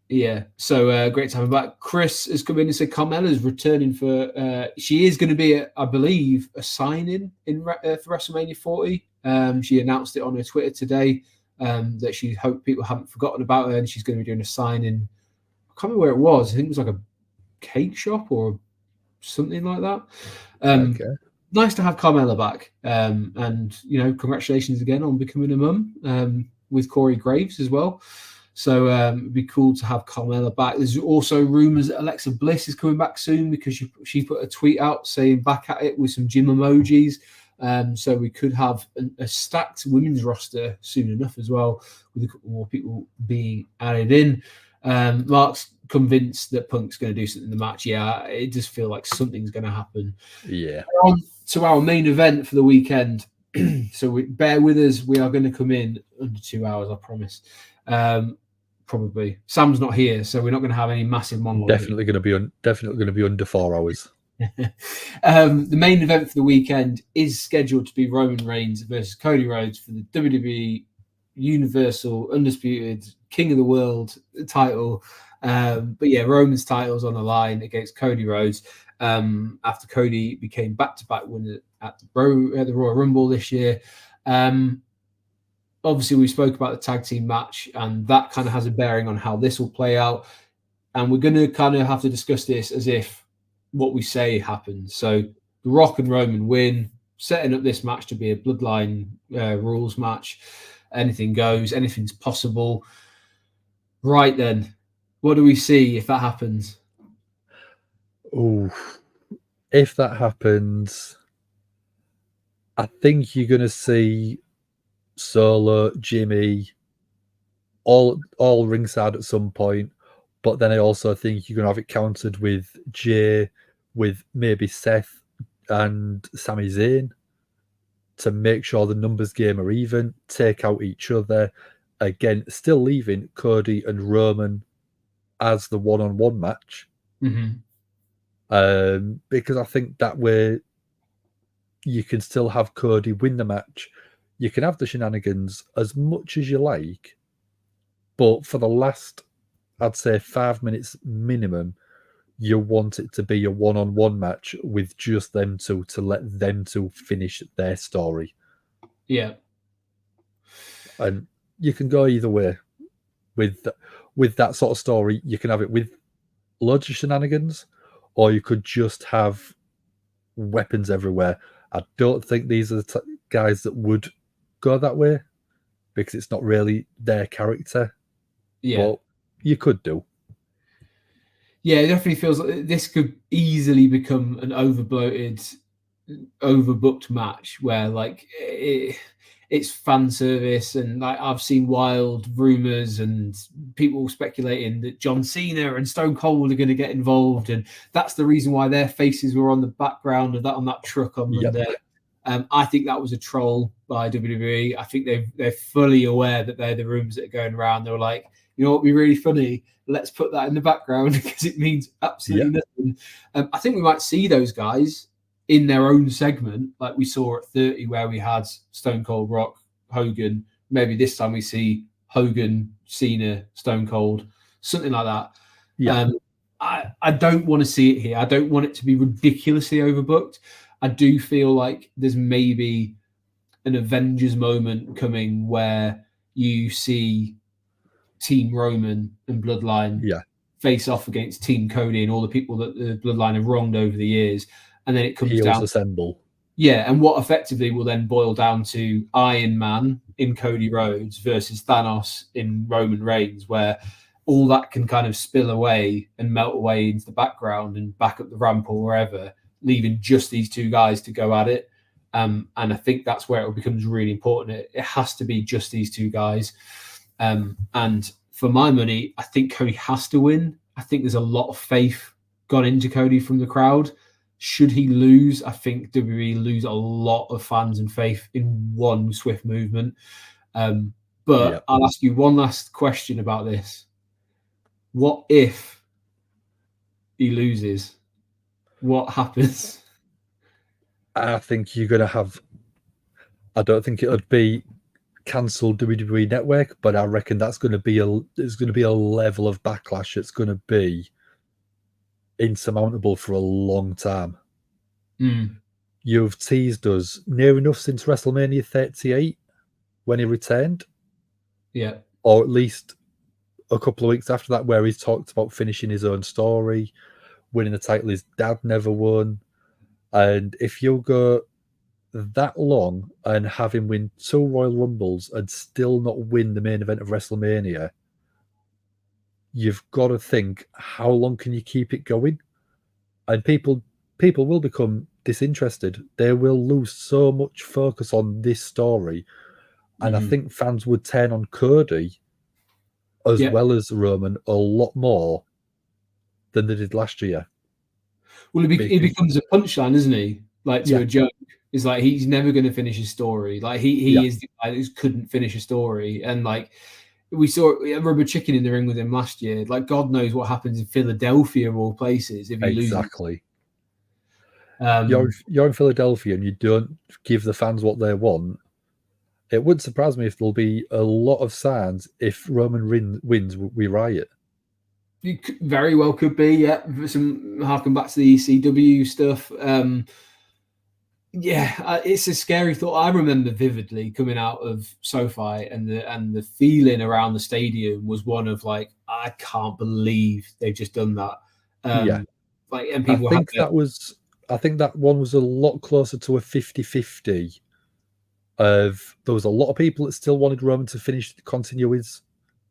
Yeah, so great to have him back. Chris has come in and said Carmella's returning for. She is going to be, I believe, a sign-in for WrestleMania 40. She announced it on her Twitter today that she hoped people haven't forgotten about her, and she's going to be doing a sign-in. I can't remember where it was. I think it was like a cake shop or something like that. Okay. Nice to have Carmella back, and congratulations again on becoming a mum with Corey Graves as well. So it'd be cool to have Carmella back. There's also rumors that Alexa Bliss is coming back soon because she put a tweet out saying back at it with some gym emojis. So we could have a stacked women's roster soon enough as well, with a couple more people being added in. Mark's convinced that Punk's going to do something in the match. Yeah, it does feel like something's going to happen. Yeah. On to our main event for the weekend. So bear with us. We are going to come in under 2 hours, I promise. Probably Sam's not here, so we're not going to have any massive monologue. Definitely going to be under 4 hours. The main event for the weekend is scheduled to be Roman Reigns versus Cody Rhodes for the WWE Universal Undisputed King of the World title. But yeah, Roman's title's on the line against Cody Rhodes after Cody became back-to-back winner at the Royal Rumble this year. Obviously, we spoke about the tag team match, and that kind of has a bearing on how this will play out. And we're going to kind of have to discuss this as if what we say happens. So The Rock and Roman win, setting up this match to be a bloodline rules match. Anything goes, anything's possible. Right then, what do we see if that happens? Oh, if that happens, I think you're going to see Solo, Jimmy, all ringside at some point. But then I also think you're going to have it countered with Jey, with maybe Seth and Sami Zayn to make sure the numbers game are even, take out each other. Again, still leaving Cody and Roman as the one-on-one match. Mm-hmm. Because I think that way you can still have Cody win the match. You can have the shenanigans as much as you like, but for the last, I'd say 5 minutes minimum, you want it to be a one-on-one match with just them two, to let them two finish their story. Yeah. And you can go either way with that sort of story. You can have it with loads of shenanigans, or you could just have weapons everywhere. I don't think these are the guys that would go that way because it's not really their character. Yeah. But you could do. Yeah, it definitely feels like this could easily become an overbooked match where like it's fan service, and like I've seen wild rumors and people speculating that John Cena and Stone Cold are going to get involved, and that's the reason why their faces were on the background of that on that truck on Monday. I think that was a troll by WWE. I think they're fully aware that they're the rumors that are going around. They were like, you know what would be really funny? Let's put that in the background because it means absolutely nothing. I think we might see those guys in their own segment, like we saw at 30, where we had Stone Cold, Rock, Hogan. Maybe this time we see Hogan, Cena, Stone Cold, something like that. Yeah. I don't want to see it here. I don't want it to be ridiculously overbooked. I do feel like there's maybe an Avengers moment coming where you see Team Roman and Bloodline face off against Team Cody and all the people that the Bloodline have wronged over the years, and then it comes down assemble. Yeah, and what effectively will then boil down to Iron Man in Cody Rhodes versus Thanos in Roman Reigns, where all that can kind of spill away and melt away into the background and back up the ramp or wherever, leaving just these two guys to go at it. And I think that's where it becomes really important. It has to be just these two guys. And for my money, I think Cody has to win. I think there's a lot of faith gone into Cody from the crowd. Should he lose, I think WWE lose a lot of fans and faith in one swift movement. But I'll ask you one last question about this. What if he loses? What happens? I think you're going to have... I don't think it would be cancelled WWE Network, but I reckon that's going to be a level of backlash that's going to be insurmountable for a long time. You've teased us near enough since WrestleMania 38 when he returned, or at least a couple of weeks after that, where he's talked about finishing his own story, winning the title his dad never won. And if you go that long and have him win 2 Royal Rumbles and still not win the main event of WrestleMania, you've got to think, how long can you keep it going? And people will become disinterested. They will lose so much focus on this story. And I think fans would turn on Cody as well as Roman a lot more than they did last year. Well, he becomes a punchline, isn't he? Like, to a joke. It's like he's never going to finish his story. Like, he is the guy who couldn't finish a story. And, like, we saw Rubber Chicken in the ring with him last year. Like, God knows what happens in Philadelphia, of all places, if he loses. Exactly. You're in Philadelphia and you don't give the fans what they want. It wouldn't surprise me if there'll be a lot of signs if Roman wins, we riot. You very well could be, some harken back to the ECW stuff. It's a scary thought. I remember vividly coming out of SoFi, and the feeling around the stadium was one of like, I can't believe they've just done that. Like, and people I think that one was a lot closer to a 50-50. There was a lot of people that still wanted Roman to continue his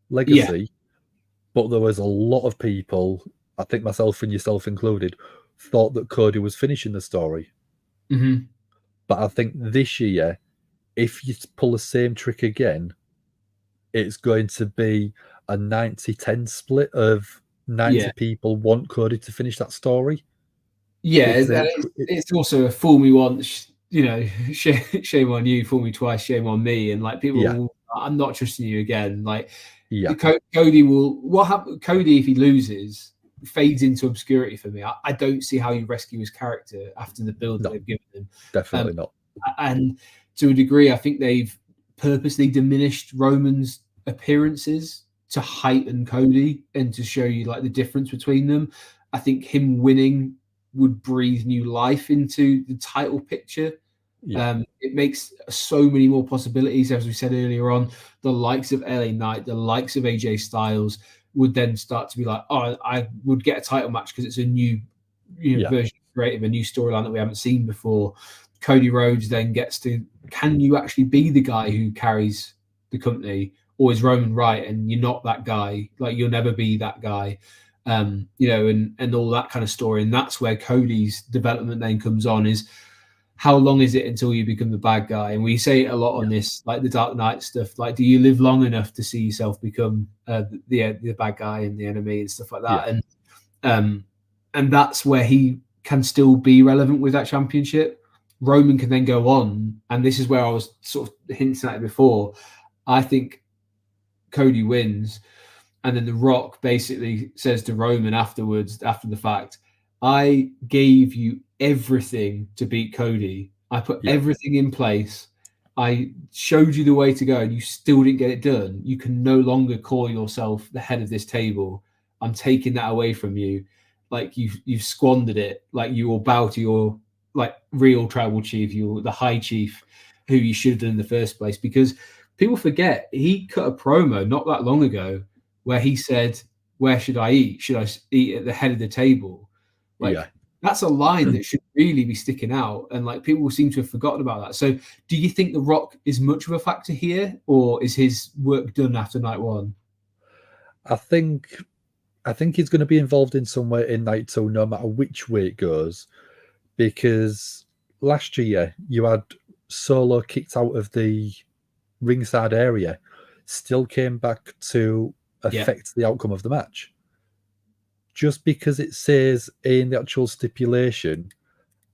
legacy, but there was a lot of people, I think myself and yourself included, thought that Cody was finishing the story. But I think this year, if you pull the same trick again, it's going to be a 90-10 split of 90 people want Cody to finish that story. It's also a fool me once, shame on you, fool me twice, shame on me. And like, people, I'm not trusting you again. Like, Cody what happens? Cody, if he loses, fades into obscurity for me. I don't see how you rescue his character after the build that they've given him. Definitely not. And to a degree, I think they've purposely diminished Roman's appearances to heighten Cody and to show you like the difference between them. I think him winning would breathe new life into the title picture. It makes so many more possibilities. As we said earlier on, the likes of LA Knight, the likes of AJ Styles would then start to be like, oh, I would get a title match because it's a new version of creative, a new storyline that we haven't seen before. Cody Rhodes then gets to, can you actually be the guy who carries the company, or is Roman right and you're not that guy? Like, you'll never be that guy. And all that kind of story. And that's where Cody's development then comes on, is how long is it until you become the bad guy? And we say it a lot on this, like the Dark Knight stuff. Like, do you live long enough to see yourself become the bad guy and the enemy and stuff like that? And that's where he can still be relevant with that championship. Roman can then go on, and this is where I was sort of hinting at it before. I think Cody wins, and then The Rock basically says to Roman afterwards, after the fact, I gave you everything to beat Cody. I put everything in place. I showed you the way to go, and you still didn't get it done. You can no longer call yourself the head of this table. I'm taking that away from you. Like, you've squandered it. Like, you will bow to your like real tribal chief, you the high chief. who you should have done in the first place, because people forget he cut a promo not that long ago where he said, "Where should I eat? Should I eat at the head of the table?" Like, that's a line that should really be sticking out, and like people seem to have forgotten about that. So, do you think The Rock is much of a factor here, or is his work done after night one? I think he's going to be involved in some way in night two, no matter which way it goes, because last year you had Solo kicked out of the ringside area, still came back to affect the outcome of the match. Just because it says in the actual stipulation,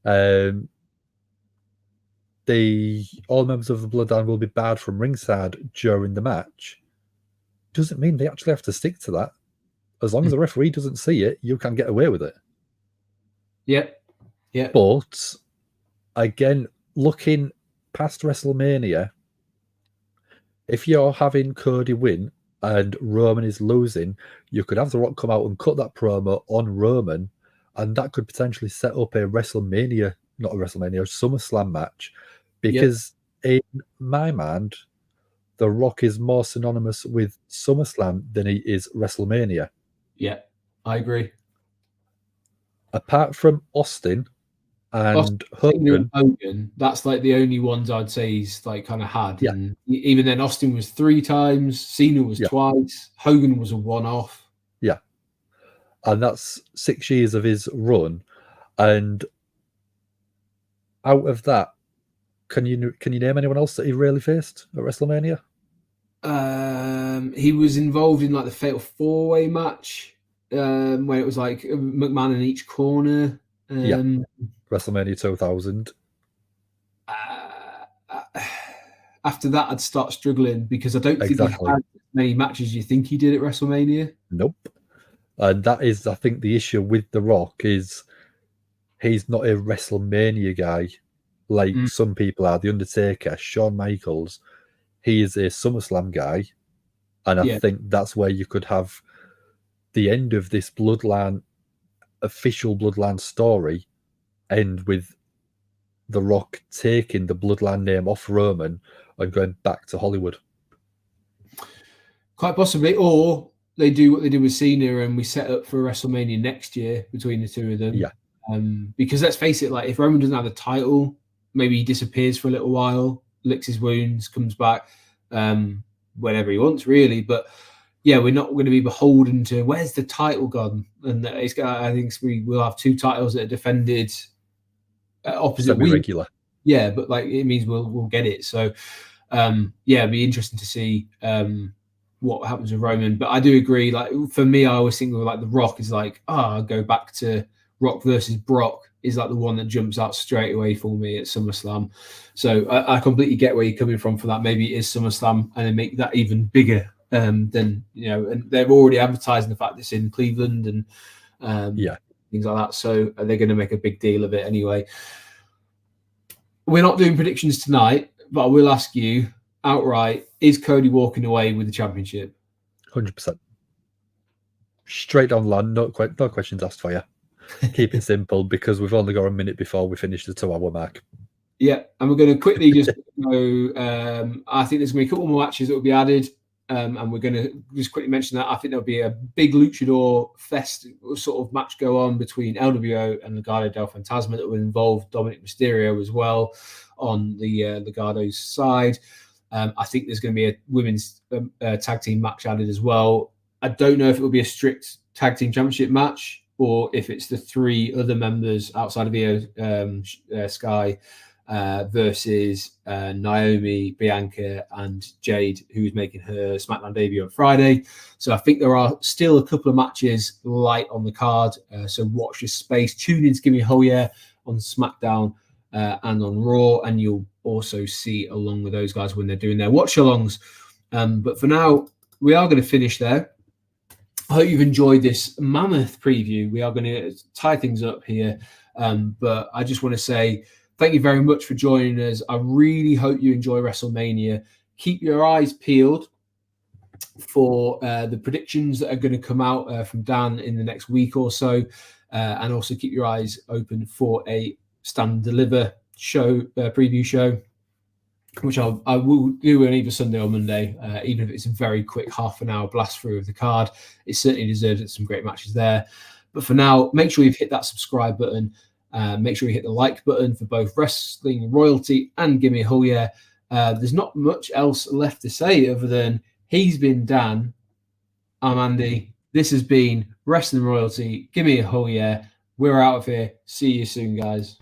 all members of the Bloodline will be barred from ringside during the match, doesn't mean they actually have to stick to that. As long as the referee doesn't see it, you can get away with it. Yeah. But again, looking past WrestleMania, if you're having Cody win and Roman is losing, you could have The Rock come out and cut that promo on Roman, and that could potentially set up a SummerSlam match. Because in my mind, The Rock is more synonymous with SummerSlam than he is WrestleMania. Yeah, I agree. Apart from Austin and Hogan, that's like the only ones I'd say he's like kind of had. Yeah. And even then, Austin was 3 times, Cena was twice, Hogan was a one-off. Yeah, and that's 6 years of his run. And out of that, can you name anyone else that he really faced at WrestleMania? He was involved in like the Fatal 4-Way match, where it was like McMahon in each corner. WrestleMania 2000. After that, I'd start struggling because I don't think he had as many matches you think he did at WrestleMania. Nope. And that is, I think, the issue with The Rock is he's not a WrestleMania guy like some people are. The Undertaker, Shawn Michaels, he is a SummerSlam guy. And I think that's where you could have the end of this official Bloodline story end with The Rock taking the Bloodline name off Roman and going back to Hollywood. Quite possibly. Or they do what they did with Cena and we set up for WrestleMania next year between the two of them. Yeah. Because let's face it, like if Roman doesn't have the title, maybe he disappears for a little while, licks his wounds, comes back whenever he wants, really. But yeah, we're not going to be beholden to where's the title gone. And I think we will have 2 titles that are defended opposite regular. Yeah, but like it means we'll get it. So it'd be interesting to see what happens with Roman. But I do agree. Like for me, I always think of like The Rock is like, I'll go back to Rock versus Brock is like the one that jumps out straight away for me at SummerSlam. So I completely get where you're coming from for that. Maybe it is SummerSlam and then make that even bigger than, and they're already advertising the fact it's in Cleveland and things like that. So they're going to make a big deal of it anyway. We're not doing predictions tonight, but I will ask you outright, is Cody walking away with the championship? 100%. Straight down the line, no questions asked for you. Keep it simple because we've only got a minute before we finish the 2-hour mark. Yeah, and we're going to quickly just go. I think there's going to be a couple more matches that will be added, and we're going to just quickly mention that. I think there'll be a big luchador fest sort of match go on between LWO and Legado del Fantasma that will involve Dominic Mysterio as well on the Legado's side. I think there's going to be a women's tag team match added as well. I don't know if it will be a strict tag team championship match or if it's the 3 other members outside of Iyo Sky versus Naomi, Bianca, and Jade, who's making her SmackDown debut on Friday. So I think there are still a couple of matches light on the card. So watch your space. Tune in to Give Me a Whole Yeah on SmackDown and on Raw, and you'll also see along with those guys when they're doing their watch-alongs. But for now, we are going to finish there. I hope you've enjoyed this mammoth preview. We are going to tie things up here. But I just want to say thank you very much for joining us. I really hope you enjoy WrestleMania. Keep your eyes peeled for the predictions that are going to come out from Dan in the next week or so. And also keep your eyes open for a Stand Deliver show, preview show. which I will do on either Sunday or Monday, even if it's a very quick half an hour blast through of the card. It certainly deserves it. Some great matches there. But for now, make sure you've hit that subscribe button. Make sure you hit the like button for both Wrestling Royalty and Gimme a Hull Yeah. There's not much else left to say other than he's been Dan. I'm Andy. This has been Wrestling Royalty. Gimme a Hull Yeah. We're out of here. See you soon, guys.